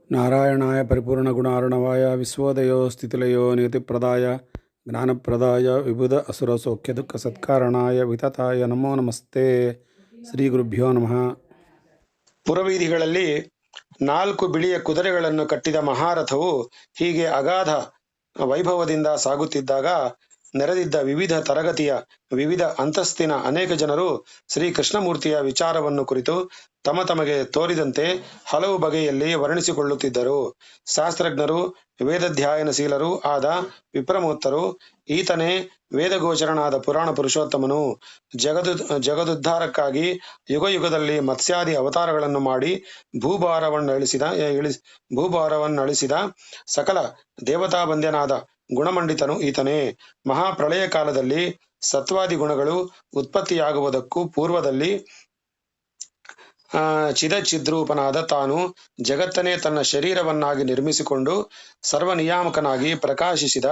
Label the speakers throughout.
Speaker 1: ನಾರಾಯಣಾಯ ಪರಿಪೂರ್ಣಗುಣಾರ್ಣವಾಯ ವಿಶ್ವೋದಯೋ ಸ್ಥಿತಿಲಯೋ ನಿಯತಿಪ್ರದಾಯ ಜ್ಞಾನಪ್ರದಾಯ ವಿಬುಧ ಅಸುರ ಸೌಖ್ಯ ದುಃಖ ಸತ್ಕಾರಣಾಯ ವಿತತಾಯ ನಮೋ ನಮಸ್ತೆ. ಶ್ರೀ ಗುರುಭ್ಯೋ ನಮಃ.
Speaker 2: ಪುರವೀಧಿಗಳಲ್ಲಿ 4 ಬಿಳಿಯ ಕುದುರೆಗಳನ್ನು ಕಟ್ಟಿದ ಮಹಾರಥವು ಹೀಗೆ ಅಗಾಧ ವೈಭವದಿಂದ ಸಾಗುತ್ತಿದ್ದಾಗ ನೆರೆದಿದ್ದ ವಿವಿಧ ತರಗತಿಯ ವಿವಿಧ ಅಂತಸ್ತಿನ ಅನೇಕ ಜನರು ಶ್ರೀ ಕೃಷ್ಣಮೂರ್ತಿಯ ವಿಚಾರವನ್ನು ಕುರಿತು ತಮಗೆ ತೋರಿದಂತೆ ಹಲವು ಬಗೆಯಲ್ಲಿ ವರ್ಣಿಸಿಕೊಳ್ಳುತ್ತಿದ್ದರು. ಶಾಸ್ತ್ರಜ್ಞರು, ವೇದಾಧ್ಯಯನಶೀಲರೂ ಆದ ವಿಪ್ರಮೋತ್ತರು, ಈತನೇ ವೇದಗೋಚರನಾದ ಪುರಾಣ ಪುರುಷೋತ್ತಮನು, ಜಗದುದ್ಧಾರಕ್ಕಾಗಿ ಯುಗಯುಗದಲ್ಲಿ ಮತ್ಸ್ಯಾದಿ ಅವತಾರಗಳನ್ನು ಮಾಡಿ ಭೂಭಾರವನ್ನಳಿಸಿದ ಸಕಲ ದೇವತಾಬಂದ್ಯನಾದ ಗುಣಮಂಡಿತನು ಈತನೇ. ಮಹಾಪ್ರಳಯ ಕಾಲದಲ್ಲಿ ಸತ್ವಾದಿ ಗುಣಗಳು ಉತ್ಪತ್ತಿಯಾಗುವುದಕ್ಕೂ ಪೂರ್ವದಲ್ಲಿ ಚಿದ್ರೂಪನಾದ ತಾನು ಜಗತ್ತನ್ನೇ ತನ್ನ ಶರೀರವನ್ನಾಗಿ ನಿರ್ಮಿಸಿಕೊಂಡು ಸರ್ವನಿಯಾಮಕನಾಗಿ ಪ್ರಕಾಶಿಸಿದ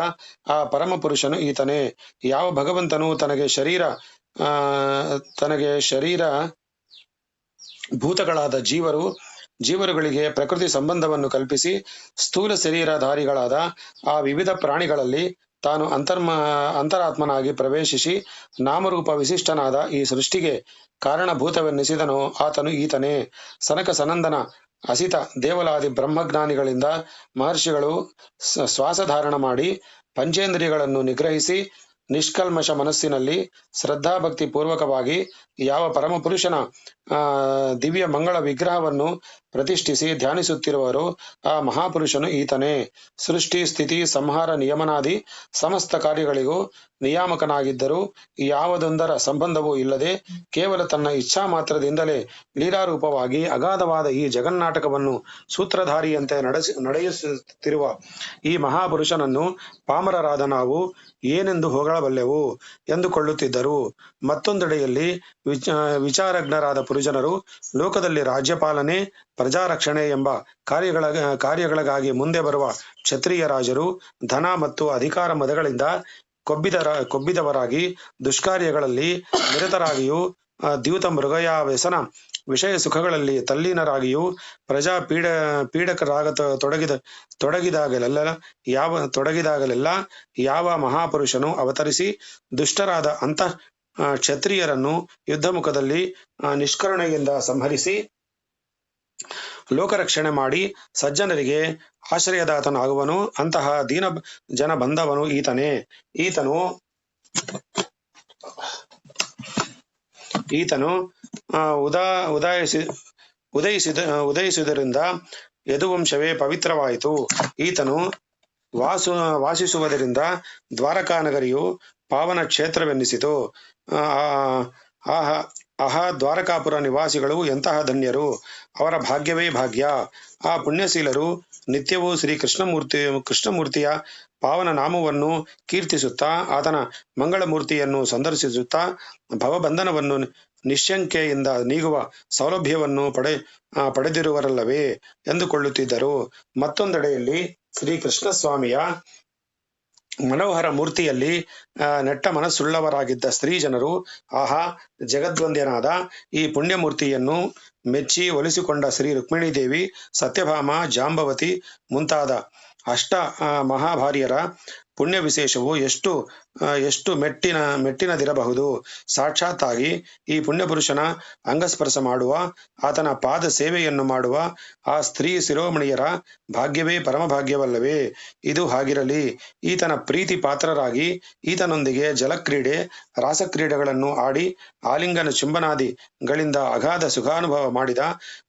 Speaker 2: ಆ ಪರಮಪುರುಷನು ಈತನೇ. ಯಾವ ಭಗವಂತನು ತನಗೆ ಶರೀರ ಭೂತಗಳಾದ ಜೀವರುಗಳಿಗೆ ಪ್ರಕೃತಿ ಸಂಬಂಧವನ್ನು ಕಲ್ಪಿಸಿ ಸ್ಥೂಲ ಶರೀರಧಾರಿಗಳಾದ ಆ ವಿವಿಧ ಪ್ರಾಣಿಗಳಲ್ಲಿ ತಾನು ಅಂತರಾತ್ಮನಾಗಿ ಪ್ರವೇಶಿಸಿ ನಾಮರೂಪ ವಿಶಿಷ್ಟನಾದ ಈ ಸೃಷ್ಟಿಗೆ ಕಾರಣಭೂತವೆನ್ನಿಸಿದನೋ ಆತನು ಈತನೇ. ಸನಕ ಸನಂದನ ಅಸಿತ ದೇವಲಾದಿ ಬ್ರಹ್ಮಜ್ಞಾನಿಗಳಿಂದ ಮಹರ್ಷಿಗಳು ಶ್ವಾಸಧಾರಣ ಮಾಡಿ ಪಂಚೇಂದ್ರಿಯಗಳನ್ನು ನಿಗ್ರಹಿಸಿ ನಿಷ್ಕಲ್ಮಶ ಮನಸ್ಸಿನಲ್ಲಿ ಶ್ರದ್ಧಾಭಕ್ತಿ ಪೂರ್ವಕವಾಗಿ ಯಾವ ಪರಮಪುರುಷನ ದಿವ್ಯ ಮಂಗಳ ವಿಗ್ರಹವನ್ನು ಪ್ರತಿಷ್ಠಿಸಿ ಧ್ಯಾನಿಸುತ್ತಿರುವರೋ ಆ ಮಹಾಪುರುಷನು ಈತನೇ. ಸೃಷ್ಟಿ, ಸ್ಥಿತಿ, ಸಂಹಾರ, ನಿಯಮನಾದಿ ಸಮಸ್ತ ಕಾರ್ಯಗಳಿಗೂ ನಿಯಾಮಕನಾಗಿದ್ದರೂ ಯಾವುದೊಂದರ ಸಂಬಂಧವೂ ಇಲ್ಲದೆ ಕೇವಲ ತನ್ನ ಇಚ್ಛಾ ಮಾತ್ರದಿಂದಲೇ ಲೀಲಾರೂಪವಾಗಿ ಅಗಾಧವಾದ ಈ ಜಗನ್ನಾಟಕವನ್ನು ಸೂತ್ರಧಾರಿಯಂತೆ ನಡೆಸುತ್ತಿರುವ ಈ ಮಹಾಪುರುಷನನ್ನು ಪಾಮರರಾದ ನಾವು ಏನೆಂದು ಹೊಗಳಬಲ್ಲೆವು ಎಂದುಕೊಳ್ಳುತ್ತಿದ್ದರು. ಮತ್ತೊಂದೆಡೆಯಲ್ಲಿ ವಿಚಾರಜ್ಞರಾದ ಪುರುಜನರು ಲೋಕದಲ್ಲಿ ರಾಜ್ಯಪಾಲನೆ, ಪ್ರಜಾರಕ್ಷಣೆ ಎಂಬ ಕಾರ್ಯಗಳಿಗಾಗಿ ಮುಂದೆ ಬರುವ ಕ್ಷತ್ರಿಯ ರಾಜರು ಧನ ಮತ್ತು ಅಧಿಕಾರ ಮದಗಳಿಂದ ಕೊಬ್ಬಿದವರಾಗಿ ದುಷ್ಕಾರ್ಯಗಳಲ್ಲಿ ನಿರತರಾಗಿಯೂ ದ್ಯೂತ ಮೃಗಯ ವ್ಯಸನ ವಿಷಯ ಸುಖಗಳಲ್ಲಿ ತಲ್ಲೀನರಾಗಿಯೂ ಪ್ರಜಾ ಪೀಡಕರಾಗ ತೊಡಗಿದಾಗಲೆಲ್ಲ ಯಾವ ಮಹಾಪುರುಷನು ಅವತರಿಸಿ ದುಷ್ಟರಾದ ಅಂತಃ ಕ್ಷತ್ರಿಯರನ್ನು ಯುದ್ಧಮುಖದಲ್ಲಿ ನಿಷ್ಕರುಣೆಯಿಂದ ಸಂಹರಿಸಿ ಲೋಕರಕ್ಷಣೆ ಮಾಡಿ ಸಜ್ಜನರಿಗೆ ಆಶ್ರಯದಾತನಾಗುವನು. ಅಂತಹ ದೀನ ಜನ ಬಂದವನು ಈತನೇ. ಈತನು ಉದಯಿಸುವುದರಿಂದ ಯದುವಂಶವೇ ಪವಿತ್ರವಾಯಿತು. ಈತನು ವಾಸಿಸುವುದರಿಂದ ದ್ವಾರಕಾ ನಗರಿಯು ಪಾವನ ಕ್ಷೇತ್ರವೆನ್ನಿಸಿತು. ದ್ವಾರಕಾಪುರ ನಿವಾಸಿಗಳು ಎಂತಹ ಧನ್ಯರು, ಅವರ ಭಾಗ್ಯವೇ ಭಾಗ್ಯ. ಆ ಪುಣ್ಯಶೀಲರು ನಿತ್ಯವೂ ಶ್ರೀ ಕೃಷ್ಣಮೂರ್ತಿಯ ಪಾವನ ನಾಮವನ್ನು ಕೀರ್ತಿಸುತ್ತಾ ಆತನ ಮಂಗಳಮೂರ್ತಿಯನ್ನು ಸಂದರ್ಶಿಸುತ್ತಾ ಭವಬಂಧನವನ್ನು ನಿಶ್ಶಂಕೆಯಿಂದ ನೀಗುವ ಸೌಲಭ್ಯವನ್ನು ಪಡೆದಿರುವರಲ್ಲವೇ ಎಂದುಕೊಳ್ಳುತ್ತಿದ್ದರು. ಮತ್ತೊಂದೆಡೆಯಲ್ಲಿ ಶ್ರೀ ಕೃಷ್ಣಸ್ವಾಮಿಯ ಮನೋಹರ ಮೂರ್ತಿಯಲ್ಲಿ ನೆಟ್ಟ ಮನಸ್ಸುಳ್ಳವರಾಗಿದ್ದ ಸ್ತ್ರೀ ಜನರು ಆಹಾ, ಜಗದ್ವಂದ್ಯನಾದ ಈ ಪುಣ್ಯಮೂರ್ತಿಯನ್ನು ಮೆಚ್ಚಿ ಒಲಿಸಿಕೊಂಡ ಶ್ರೀ ರುಕ್ಮಿಣೀದೇವಿ, ಸತ್ಯಭಾಮ, ಜಾಂಬವತಿ ಮುಂತಾದ ಅಷ್ಟ ಮಹಾಭಾರ್ಯರ ಪುಣ್ಯ ವಿಶೇಷವು ಎಷ್ಟು ಮೆಟ್ಟಿನದಿರಬಹುದು. ಸಾಕ್ಷಾತ್ತಾಗಿ ಈ ಪುಣ್ಯಪುರುಷನ ಅಂಗಸ್ಪರ್ಶ ಮಾಡುವ, ಆತನ ಪಾದ ಸೇವೆಯನ್ನು ಮಾಡುವ ಆ ಸ್ತ್ರೀ ಶಿರೋಮಣಿಯರ ಭಾಗ್ಯವೇ ಪರಮಭಾಗ್ಯವಲ್ಲವೇ? ಇದು ಹಾಗಿರಲಿ, ಈತನ ಪ್ರೀತಿ ಪಾತ್ರರಾಗಿ ಈತನೊಂದಿಗೆ ಜಲಕ್ರೀಡೆ, ರಾಸಕ್ರೀಡೆಗಳನ್ನು ಆಡಿ ಆಲಿಂಗನ ಚುಂಬನಾದಿಗಳಿಂದ ಅಗಾಧ ಸುಖಾನುಭವ ಮಾಡಿದ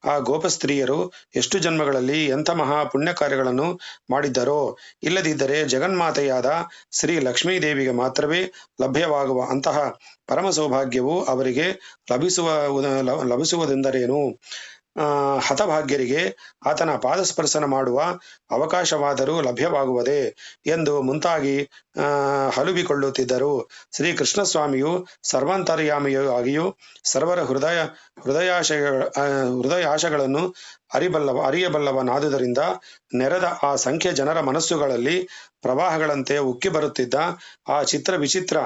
Speaker 2: ಆ ಗೋಪಸ್ತ್ರೀಯರು ಎಷ್ಟು ಜನ್ಮಗಳಲ್ಲಿ ಎಂಥ ಮಹಾ ಪುಣ್ಯ ಕಾರ್ಯಗಳನ್ನು ಮಾಡಿದ್ದರೋ. ಇಲ್ಲದಿದ್ದರೆ ಜಗನ್ಮಾತೆಯಾದ ಶ್ರೀ ಲಕ್ಷ್ಮೀದೇವಿಗೆ ಮಾತ್ರವೇ ಲಭ್ಯವಾಗುವ ಅಂತಹ ಪರಮ ಸೌಭಾಗ್ಯವು ಅವರಿಗೆ ಲಭಿಸುವುದೆಂದರೇನು? ಹತಭಾಗ್ಯರಿಗೆ ಆತನ ಪಾದಸ್ಪರ್ಶನ ಮಾಡುವ ಅವಕಾಶವಾದರೂ ಲಭ್ಯವಾಗುವುದೇ ಎಂದು ಮುಂತಾಗಿ ಹಲುಬಿಕೊಳ್ಳುತ್ತಿದ್ದರು. ಶ್ರೀ ಕೃಷ್ಣಸ್ವಾಮಿಯು ಸರ್ವಾಂತರ್ಯಾಮಿಯಾಗಿಯೂ ಸರ್ವರ ಹೃದಯಾಶಗಳನ್ನು ಅರಿಯಬಲ್ಲವನಾದುದರಿಂದ ನೆರೆದ ಆ ಸಂಖ್ಯೆ ಜನರ ಮನಸ್ಸುಗಳಲ್ಲಿ ಪ್ರವಾಹಗಳಂತೆ ಉಕ್ಕಿ ಬರುತ್ತಿದ್ದ ಆ ಚಿತ್ರ ವಿಚಿತ್ರ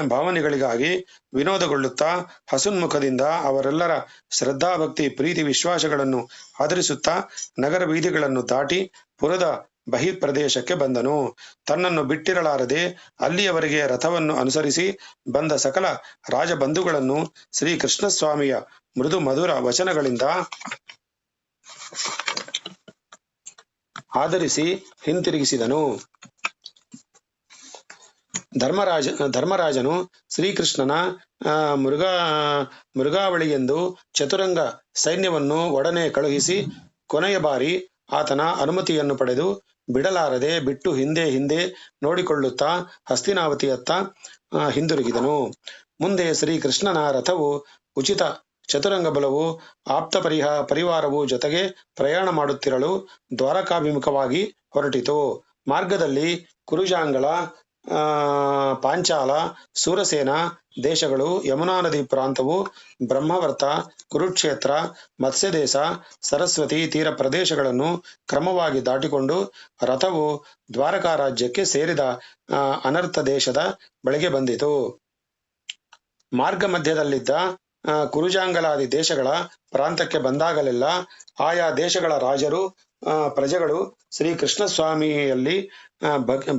Speaker 2: ಭಾವನೆಗಳಿಗಾಗಿ ವಿನೋದಗೊಳ್ಳುತ್ತಾ ಹಸುನ್ಮುಖದಿಂದ ಅವರೆಲ್ಲರ ಶ್ರದ್ಧಾಭಕ್ತಿ ಪ್ರೀತಿ ವಿಶ್ವಾಸಗಳನ್ನು ಆಧರಿಸುತ್ತಾ ನಗರ ಬೀದಿಗಳನ್ನು ದಾಟಿ ಪುರದ ಬಹಿರ್ಪ್ರದೇಶಕ್ಕೆ ಬಂದನು. ತನ್ನನ್ನು ಬಿಟ್ಟಿರಲಾರದೆ ಅಲ್ಲಿಯವರೆಗೆ ರಥವನ್ನು ಅನುಸರಿಸಿ ಬಂದ ಸಕಲ ರಾಜಬಂಧುಗಳನ್ನು ಶ್ರೀ ಕೃಷ್ಣಸ್ವಾಮಿಯ ಮೃದು ಮಧುರ ವಚನಗಳಿಂದ ಆಧರಿಸಿ ಹಿಂತಿರುಗಿಸಿದನು. ಧರ್ಮರಾಜನು ಶ್ರೀಕೃಷ್ಣನ ಮೃಗಾವಳಿಯೆಂದು ಚತುರಂಗ ಸೈನ್ಯವನ್ನು ಒಡನೆ ಕಳುಹಿಸಿ ಕೊನೆಯ ಬಾರಿ ಆತನ ಅನುಮತಿಯನ್ನು ಪಡೆದು ಬಿಡಲಾರದೆ ಬಿಟ್ಟು ಹಿಂದೆ ಹಿಂದೆ ನೋಡಿಕೊಳ್ಳುತ್ತಾ ಹಸ್ತಿನಾವತಿಯತ್ತ ಹಿಂದಿರುಗಿದನು. ಮುಂದೆ ಶ್ರೀಕೃಷ್ಣನ ರಥವು ಉಚಿತ ಚತುರಂಗ ಬಲವು ಆಪ್ತ ಪರಿವಾರವು ಜೊತೆಗೆ ಪ್ರಯಾಣ ಮಾಡುತ್ತಿರಲು ದ್ವಾರಕಾಭಿಮುಖವಾಗಿ ಹೊರಟಿತು. ಮಾರ್ಗದಲ್ಲಿ ಕುರುಜಾಂಗಳ, ಪಾಂಚಾಲ, ಸೂರಸೇನ ದೇಶಗಳು, ಯಮುನಾ ನದಿ ಪ್ರಾಂತವು, ಬ್ರಹ್ಮವರ್ತ, ಕುರುಕ್ಷೇತ್ರ, ಮತ್ಸ್ಯದೇಶ, ಸರಸ್ವತಿ ತೀರ ಪ್ರದೇಶಗಳನ್ನು ಕ್ರಮವಾಗಿ ದಾಟಿಕೊಂಡು ರಥವು ದ್ವಾರಕಾ ರಾಜ್ಯಕ್ಕೆ ಸೇರಿದ ಅನರ್ಥ ದೇಶದ ಬಳಿಗೆ ಬಂದಿತು. ಮಾರ್ಗ ಮಧ್ಯದಲ್ಲಿದ್ದ ಕುರುಜಾಂಗಲಾದಿ ದೇಶಗಳ ಪ್ರಾಂತಕ್ಕೆ ಬಂದಾಗಲೆಲ್ಲ ಆಯಾ ದೇಶಗಳ ರಾಜರು ಪ್ರಜೆಗಳು ಶ್ರೀಕೃಷ್ಣಸ್ವಾಮಿಯಲ್ಲಿ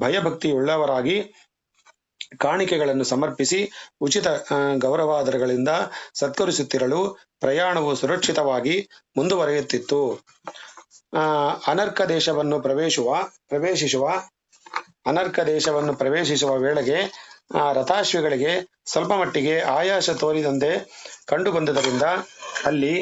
Speaker 2: ಭಯಭಕ್ತಿಯುಳ್ಳವರಾಗಿ ಕಾಣಿಕೆಗಳನ್ನು ಸಮರ್ಪಿಸಿ ಉಚಿತ ಗೌರವಾದರಗಳಿಂದ ಸತ್ಕರಿಸುತ್ತಿರಲು ಪ್ರಯಾಣವು ಸುರಕ್ಷಿತವಾಗಿ ಮುಂದುವರಿಯುತ್ತಿತ್ತು. ಅನರ್ಕ ದೇಶವನ್ನು ಪ್ರವೇಶಿಸುವ ವೇಳೆಗೆ ರಥಾಶ್ವಿಗಳಿಗೆ ಸ್ವಲ್ಪ ಮಟ್ಟಿಗೆ ಆಯಾಸ ತೋರಿದಂತೆ ಕಂಡು ಬಂದುದರಿಂದ ಅಲ್ಲಿ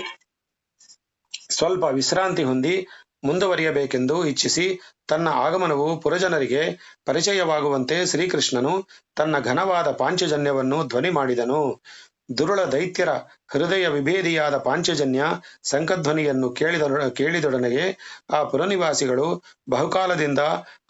Speaker 2: ಸ್ವಲ್ಪ ವಿಶ್ರಾಂತಿ ಹೊಂದಿ ಮುಂದುವರಿಯಬೇಕೆಂದು ಇಚ್ಛಿಸಿ ತನ್ನ ಆಗಮನವು ಪುರಜನರಿಗೆ ಪರಿಚಯವಾಗುವಂತೆ ಶ್ರೀಕೃಷ್ಣನು ತನ್ನ ಘನವಾದ ಪಾಂಚಜನ್ಯವನ್ನು ಧ್ವನಿ ಮಾಡಿದನು. ದುರುಳ ದೈತ್ಯರ ಹೃದಯ ವಿಭೇದಿಯಾದ ಪಾಂಚಜನ್ಯ ಸಂಕಧ್ವನಿಯನ್ನು ಕೇಳಿದೊಡನೆಗೆ ಆ ಪುರನಿವಾಸಿಗಳು ಬಹುಕಾಲದಿಂದ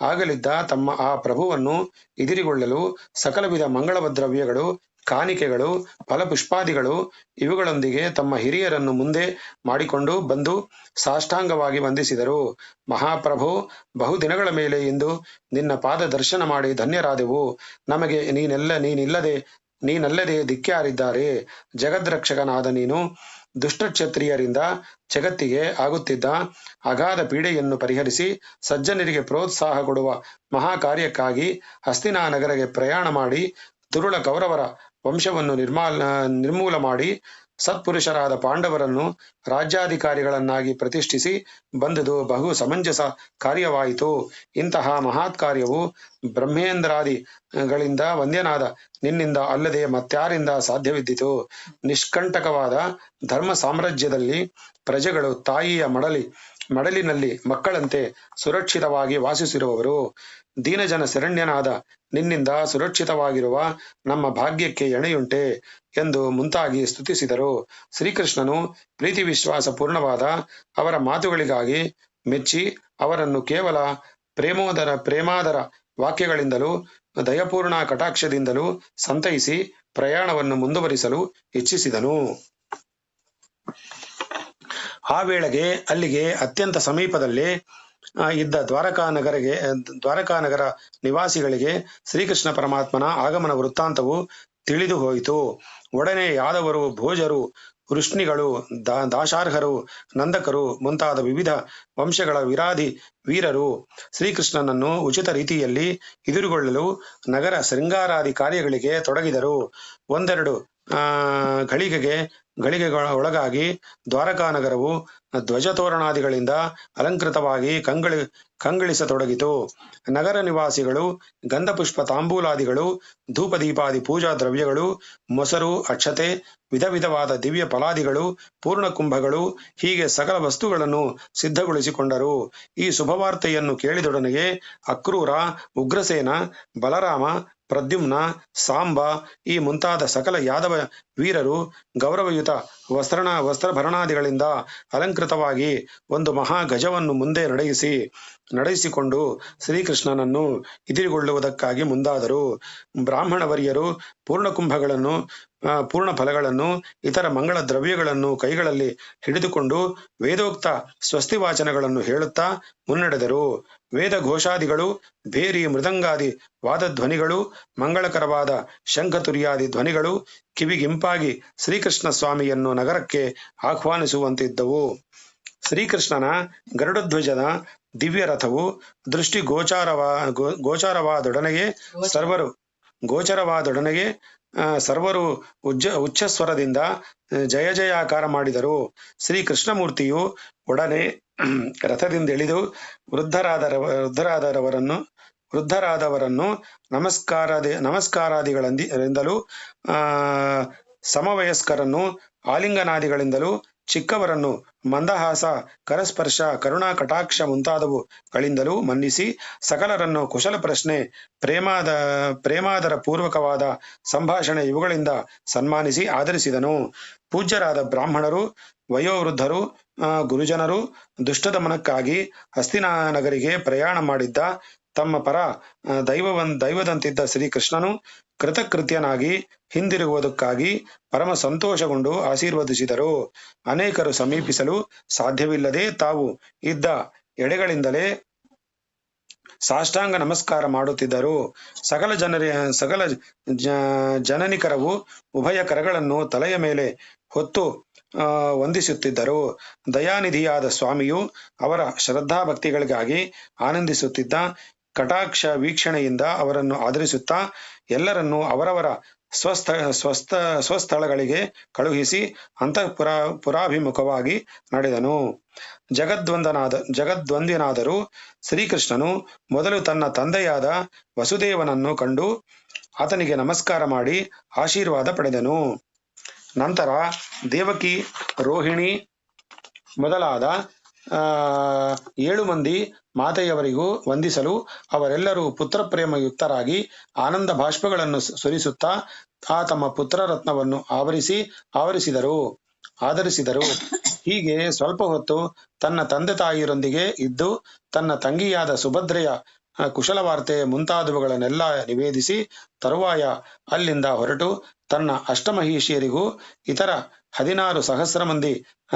Speaker 2: ಆಗಲಿದ್ದ ತಮ್ಮ ಆ ಪ್ರಭುವನ್ನು ಎದುರುಗೊಳ್ಳಲು ಸಕಲ ವಿಧ ಮಂಗಳವ ದ್ರವ್ಯಗಳು, ಕಾಣಿಕೆಗಳು, ಫಲಪುಷ್ಪಾದಿಗಳು ಇವುಗಳೊಂದಿಗೆ ತಮ್ಮ ಹಿರಿಯರನ್ನು ಮುಂದೆ ಮಾಡಿಕೊಂಡು ಬಂದು ಸಾಷ್ಟಾಂಗವಾಗಿ ವಂದಿಸಿದರು. ಮಹಾಪ್ರಭು, ಬಹುದಿನಗಳ ಮೇಲೆ ಇಂದು ನಿನ್ನ ಪಾದ ದರ್ಶನ ಮಾಡಿ ಧನ್ಯರಾದೆವು. ನಮಗೆ ನೀನಲ್ಲದೆ ದಿಕ್ಕ್ಯಾರಿದ್ದಾರೆ? ಜಗದ್ರಕ್ಷಕನಾದ ನೀನು ದುಷ್ಟಕ್ಷತ್ರಿಯರಿಂದ ಜಗತ್ತಿಗೆ ಆಗುತ್ತಿದ್ದ ಅಗಾಧ ಪೀಡೆಯನ್ನು ಪರಿಹರಿಸಿ ಸಜ್ಜನರಿಗೆ ಪ್ರೋತ್ಸಾಹ ಕೊಡುವ ಮಹಾಕಾರ್ಯಕ್ಕಾಗಿ ಹಸ್ತಿನಾ ನಗರಕ್ಕೆ ಪ್ರಯಾಣ ಮಾಡಿ ದುರುಳ ಕೌರವರ ವಂಶವನ್ನು ನಿರ್ಮೂಲ ಮಾಡಿ ಸತ್ಪುರುಷರಾದ ಪಾಂಡವರನ್ನು ರಾಜ್ಯಾಧಿಕಾರಿಗಳನ್ನಾಗಿ ಪ್ರತಿಷ್ಠಿಸಿ ಬಂದುದು ಬಹು ಸಮಂಜಸ ಕಾರ್ಯವಾಯಿತು. ಇಂತಹ ಮಹತ್ ಕಾರ್ಯವು ಬ್ರಹ್ಮೇಂದ್ರಾದಿಗಳಿಂದ ವಂದ್ಯನಾದ ನಿನ್ನಿಂದ ಅಲ್ಲದೆ ಮತ್ಯಾರಿಂದ ಸಾಧ್ಯವಿದ್ದಿತು. ನಿಷ್ಕಂಟಕವಾದ ಧರ್ಮ ಸಾಮ್ರಾಜ್ಯದಲ್ಲಿ ಪ್ರಜೆಗಳು ತಾಯಿಯ ಮಡಲಿನಲ್ಲಿ ಮಕ್ಕಳಂತೆ ಸುರಕ್ಷಿತವಾಗಿ ವಾಸಿಸಿರುವವರು. ದೀನಜನ ಶರಣ್ಯನಾದ ನಿನ್ನಿಂದ ಸುರಕ್ಷಿತವಾಗಿರುವ ನಮ್ಮ ಭಾಗ್ಯಕ್ಕೆ ಎಣೆಯುಂಟೆ ಎಂದು ಮುಂತಾಗಿ ಸ್ತುತಿಸಿದರು. ಶ್ರೀಕೃಷ್ಣನು ಪ್ರೀತಿ ವಿಶ್ವಾಸ ಪೂರ್ಣವಾದ ಅವರ ಮಾತುಗಳಿಗಾಗಿ ಮೆಚ್ಚಿ ಅವರನ್ನು ಕೇವಲ ಪ್ರೇಮಾದರ ವಾಕ್ಯಗಳಿಂದಲೂ ದಯಪೂರ್ಣ ಕಟಾಕ್ಷದಿಂದಲೂ ಸಂತೈಸಿ ಪ್ರಯಾಣವನ್ನು ಮುಂದುವರಿಸಲು ಇಚ್ಛಿಸಿದನು. ಆ ವೇಳೆಗೆ ಅಲ್ಲಿಗೆ ಅತ್ಯಂತ ಸಮೀಪದಲ್ಲೇ ಇದ್ದ ದ್ವಾರಕಾನಗರ ನಿವಾಸಿಗಳಿಗೆ ಶ್ರೀಕೃಷ್ಣ ಪರಮಾತ್ಮನ ಆಗಮನ ವೃತ್ತಾಂತವು ತಿಳಿದು ಹೋಯಿತು. ಒಡನೆ ಯಾದವರು, ಭೋಜರು, ವೃಷ್ಣಿಗಳು, ದಾಶಾರ್ಹರು, ನಂದಕರು ಮುಂತಾದ ವಿವಿಧ ವಂಶಗಳ ವಿರಾಧಿ ವೀರರು ಶ್ರೀಕೃಷ್ಣನನ್ನು ಉಚಿತ ರೀತಿಯಲ್ಲಿ ಎದುರುಗೊಳ್ಳಲು ನಗರ ಶೃಂಗಾರಾದಿ ಕಾರ್ಯಗಳಿಗೆ ತೊಡಗಿದರು. ಒಂದೆರಡು ಗಳಿಗೆಗಳ ಒಳಗಾಗಿ ದ್ವಾರಕಾನಗರವು ಧ್ವಜತೋರಣಾದಿಗಳಿಂದ ಅಲಂಕೃತವಾಗಿ ಕಂಗಳಿಸತೊಡಗಿತು. ನಗರ ನಿವಾಸಿಗಳು ಗಂಧಪುಷ್ಪ ತಾಂಬೂಲಾದಿಗಳು, ಧೂಪದೀಪಾದಿ ಪೂಜಾ ದ್ರವ್ಯಗಳು, ಮೊಸರು, ಅಕ್ಷತೆ, ವಿಧ ವಿಧವಾದ ದಿವ್ಯ ಫಲಾದಿಗಳು, ಪೂರ್ಣ ಕುಂಭಗಳು ಹೀಗೆ ಸಕಲ ವಸ್ತುಗಳನ್ನು ಸಿದ್ಧಗೊಳಿಸಿಕೊಂಡರು. ಈ ಶುಭವಾರ್ತೆಯನ್ನು ಕೇಳಿದೊಡನೆಗೆ ಅಕ್ರೂರ, ಉಗ್ರಸೇನ, ಬಲರಾಮ, ಪ್ರದ್ಯುಮ್ನ, ಸಾಂಬ ಈ ಮುಂತಾದ ಸಕಲ ಯಾದವ ವೀರರು ಗೌರವಯುತ ವಸ್ತ್ರಭರಣಾದಿಗಳಿಂದ ಅಲಂಕೃತವಾಗಿ ಒಂದು ಮಹಾ ಗಜವನ್ನು ಮುಂದೆ ನಡೆಸಿಕೊಂಡು ಶ್ರೀಕೃಷ್ಣನನ್ನು ಎದುರುಗೊಳ್ಳುವುದಕ್ಕಾಗಿ ಮುಂದಾದರು. ಬ್ರಾಹ್ಮಣ ವರ್ಯರು ಪೂರ್ಣಕುಂಭಗಳನ್ನು ಪೂರ್ಣ ಫಲಗಳನ್ನು ಇತರ ಮಂಗಳ ದ್ರವ್ಯಗಳನ್ನು ಕೈಗಳಲ್ಲಿ ಹಿಡಿದುಕೊಂಡು ವೇದೋಕ್ತ ಸ್ವಸ್ತಿ ವಾಚನಗಳನ್ನು ಹೇಳುತ್ತಾ ಮುನ್ನಡೆದರು. ವೇದ ಘೋಷಾದಿಗಳು, ಭೇರಿ ಮೃದಂಗಾದಿ ವಾದಧ್ವನಿಗಳು, ಮಂಗಳಕರವಾದ ಶಂಖತುರ್ಯಾದಿ ಧ್ವನಿಗಳು ಕಿವಿಗಿಂಪಾಗಿ ಶ್ರೀಕೃಷ್ಣ ಸ್ವಾಮಿಯನ್ನು ನಗರಕ್ಕೆ ಆಹ್ವಾನಿಸುವಂತಿದ್ದವು. ಶ್ರೀಕೃಷ್ಣನ ಗರುಡಧ್ವಜದ ದಿವ್ಯ ರಥವು ದೃಷ್ಟಿ ಗೋಚಾರವಾದೊಡನೆಗೆ ಸರ್ವರು ಉಚ್ಚಸ್ವರದಿಂದ ಜಯ ಜಯಾಕಾರ ಮಾಡಿದರು. ಶ್ರೀ ಕೃಷ್ಣಮೂರ್ತಿಯು ಒಡನೆ ರಥದಿಂದಿಳಿದು ವೃದ್ಧರಾದವರನ್ನು ನಮಸ್ಕಾರಾದಿಗಳಿಂದಲೂ ಸಮವಯಸ್ಕರನ್ನು ಆಲಿಂಗನಾದಿಗಳಿಂದಲೂ ಚಿಕ್ಕವರನ್ನು ಮಂದಹಾಸ ಕರಸ್ಪರ್ಶ ಕರುಣಾ ಕಟಾಕ್ಷ ಮುಂತಾದವುಗಳಿಂದಲೂ ಮನ್ನಿಸಿ ಸಕಲರನ್ನು ಕುಶಲ ಪ್ರಶ್ನೆ ಪ್ರೇಮಾದರ ಪೂರ್ವಕವಾದ ಸಂಭಾಷಣೆ ಇವುಗಳಿಂದ ಸನ್ಮಾನಿಸಿ ಆದರಿಸಿದನು. ಪೂಜ್ಯರಾದ ಬ್ರಾಹ್ಮಣರು, ವಯೋವೃದ್ಧರು, ಗುರುಜನರು ದುಷ್ಟದಮನಕ್ಕಾಗಿ ಹಸ್ತಿನಾನಗರಿಗೆ ಪ್ರಯಾಣ ಮಾಡಿದ್ದ ತಮ್ಮ ಪರ ದೈವದಂತಿದ್ದ ಶ್ರೀಕೃಷ್ಣನು ಕೃತಕೃತ್ಯನಾಗಿ ಹಿಂದಿರುಗುವುದಕ್ಕಾಗಿ ಪರಮ ಸಂತೋಷಗೊಂಡು ಆಶೀರ್ವದಿಸಿದರು. ಅನೇಕರು ಸಮೀಪಿಸಲು ಸಾಧ್ಯವಿಲ್ಲದೆ ತಾವು ಇದ್ದ ಎಡೆಗಳಿಂದಲೇ ಸಾಷ್ಟಾಂಗ ನಮಸ್ಕಾರ ಮಾಡುತ್ತಿದ್ದರು. ಸಕಲ ಜನನಿಕರವು ಉಭಯ ಕರಗಳನ್ನು ತಲೆಯ ಮೇಲೆ ಹೊತ್ತು ವಂದಿಸುತ್ತಿದ್ದರು. ದಯಾನಿಧಿಯಾದ ಸ್ವಾಮಿಯು ಅವರ ಶ್ರದ್ಧಾಭಕ್ತಿಗಳಿಗಾಗಿ ಆನಂದಿಸುತ್ತಿದ್ದ ಕಟಾಕ್ಷ ವೀಕ್ಷಣೆಯಿಂದ ಅವರನ್ನು ಆದರಿಸುತ್ತಾ ಎಲ್ಲರನ್ನೂ ಅವರವರ ಸ್ವಸ್ಥಳಗಳಿಗೆ ಕಳುಹಿಸಿ ಪುರಾಭಿಮುಖವಾಗಿ ನಡೆದನು. ಜಗದ್ವಂದ್ಯನಾದರೂ ಶ್ರೀಕೃಷ್ಣನು ಮೊದಲು ತನ್ನ ತಂದೆಯಾದ ವಸುದೇವನನ್ನು ಕಂಡು ಆತನಿಗೆ ನಮಸ್ಕಾರ ಮಾಡಿ ಆಶೀರ್ವಾದ ಪಡೆದನು. ನಂತರ ದೇವಕಿ, ರೋಹಿಣಿ ಮೊದಲಾದ 7 ಮಂದಿ ಮಾತೆಯವರಿಗೂ ವಂದಿಸಲು ಅವರೆಲ್ಲರೂ ಪುತ್ರಪ್ರೇಮಯುಕ್ತರಾಗಿ ಆನಂದ ಬಾಷ್ಪಗಳನ್ನು ಸುರಿಸುತ್ತಾ ತಮ್ಮ ಪುತ್ರರತ್ನವನ್ನು ಆದರಿಸಿದರು. ಹೀಗೆ ಸ್ವಲ್ಪ ಹೊತ್ತು ತನ್ನ ತಂದೆ ತಾಯಿಯರೊಂದಿಗೆ ಇದ್ದು ತನ್ನ ತಂಗಿಯಾದ ಸುಭದ್ರೆಯ ಕುಶಲವಾರ್ತೆ ಮುಂತಾದವುಗಳನ್ನೆಲ್ಲ ನಿವೇದಿಸಿ ತರುವಾಯ ಅಲ್ಲಿಂದ ಹೊರಟು ತನ್ನ ಅಷ್ಟಮಹಿಷಿಯರಿಗೂ ಇತರ 16 ಸಹಸ್ರ ಮಂದಿ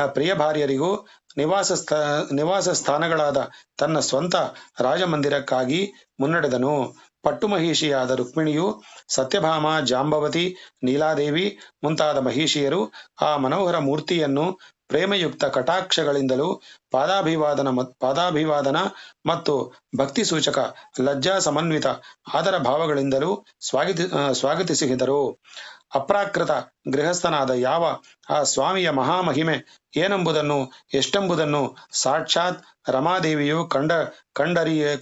Speaker 2: ಪ್ರಿಯ ಭಾರ್ಯರಿಗೂ ನಿವಾಸ ಸ್ಥಾನಗಳಾದ ತನ್ನ ಸ್ವಂತ ರಾಜಮಂದಿರಕ್ಕಾಗಿ ಮುನ್ನಡೆದನು. ಪಟ್ಟು ಮಹಿಷಿಯಾದ ರುಕ್ಮಿಣಿಯು ಸತ್ಯಭಾಮ, ಜಾಂಬವತಿ, ನೀಲಾದೇವಿ ಮುಂತಾದ ಮಹಿಷಿಯರು ಆ ಮನೋಹರ ಮೂರ್ತಿಯನ್ನು ಪ್ರೇಮಯುಕ್ತ ಕಟಾಕ್ಷಗಳಿಂದಲೂ ಪಾದಾಭಿವಾದನ ಮತ್ತು ಭಕ್ತಿ ಸೂಚಕ ಲಜ್ಜಾ ಸಮನ್ವಿತ ಆದರ ಭಾವಗಳಿಂದಲೂ ಸ್ವಾಗತಿಸಿದರು. ಅಪ್ರಾಕೃತ ಗೃಹಸ್ಥನಾದ ಯಾವ ಆ ಸ್ವಾಮಿಯ ಮಹಾಮಹಿಮೆ ಏನೆಂಬುದನ್ನು ಎಷ್ಟೆಂಬುದನ್ನು ಸಾಕ್ಷಾತ್ ರಮಾದೇವಿಯು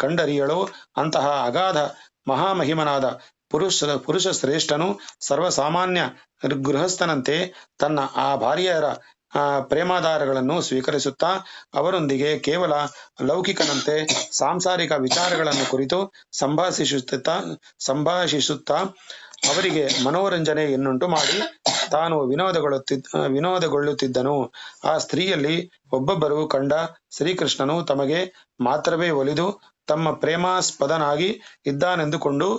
Speaker 2: ಕಂಡರಿಯಳೋ ಅಂತಹ ಅಗಾಧ ಮಹಾಮಹಿಮನಾದ ಪುರುಷ ಶ್ರೇಷ್ಠನು ಸರ್ವಸಾಮಾನ್ಯ ಗೃಹಸ್ಥನಂತೆ ತನ್ನ ಆ ಭಾರ್ಯರ ಪ್ರೇಮಾಧಾರಗಳನ್ನು ಸ್ವೀಕರಿಸುತ್ತಾ ಅವರೊಂದಿಗೆ ಕೇವಲ ಲೌಕಿಕನಂತೆ ಸಾಂಸಾರಿಕ ವಿಚಾರಗಳನ್ನು ಕುರಿತು ಸಂಭಾಷಿಸುತ್ತಾ ಅವರಿಗೆ ಮನೋರಂಜನೆಯನ್ನುಂಟು ಮಾಡಿ ತಾನು ವಿನೋದಗೊಳ್ಳುತ್ತಿದ್ದನು. ಆ ಸ್ತ್ರೀಯಲ್ಲಿ ಒಬ್ಬೊಬ್ಬರು ಕಂಡ ಶ್ರೀಕೃಷ್ಣನು ತಮಗೆ ಮಾತ್ರವೇ ಒಲಿದು ತಮ್ಮ ಪ್ರೇಮಾಸ್ಪದನಾಗಿ ಇದ್ದಾನೆಂದುಕೊಂಡು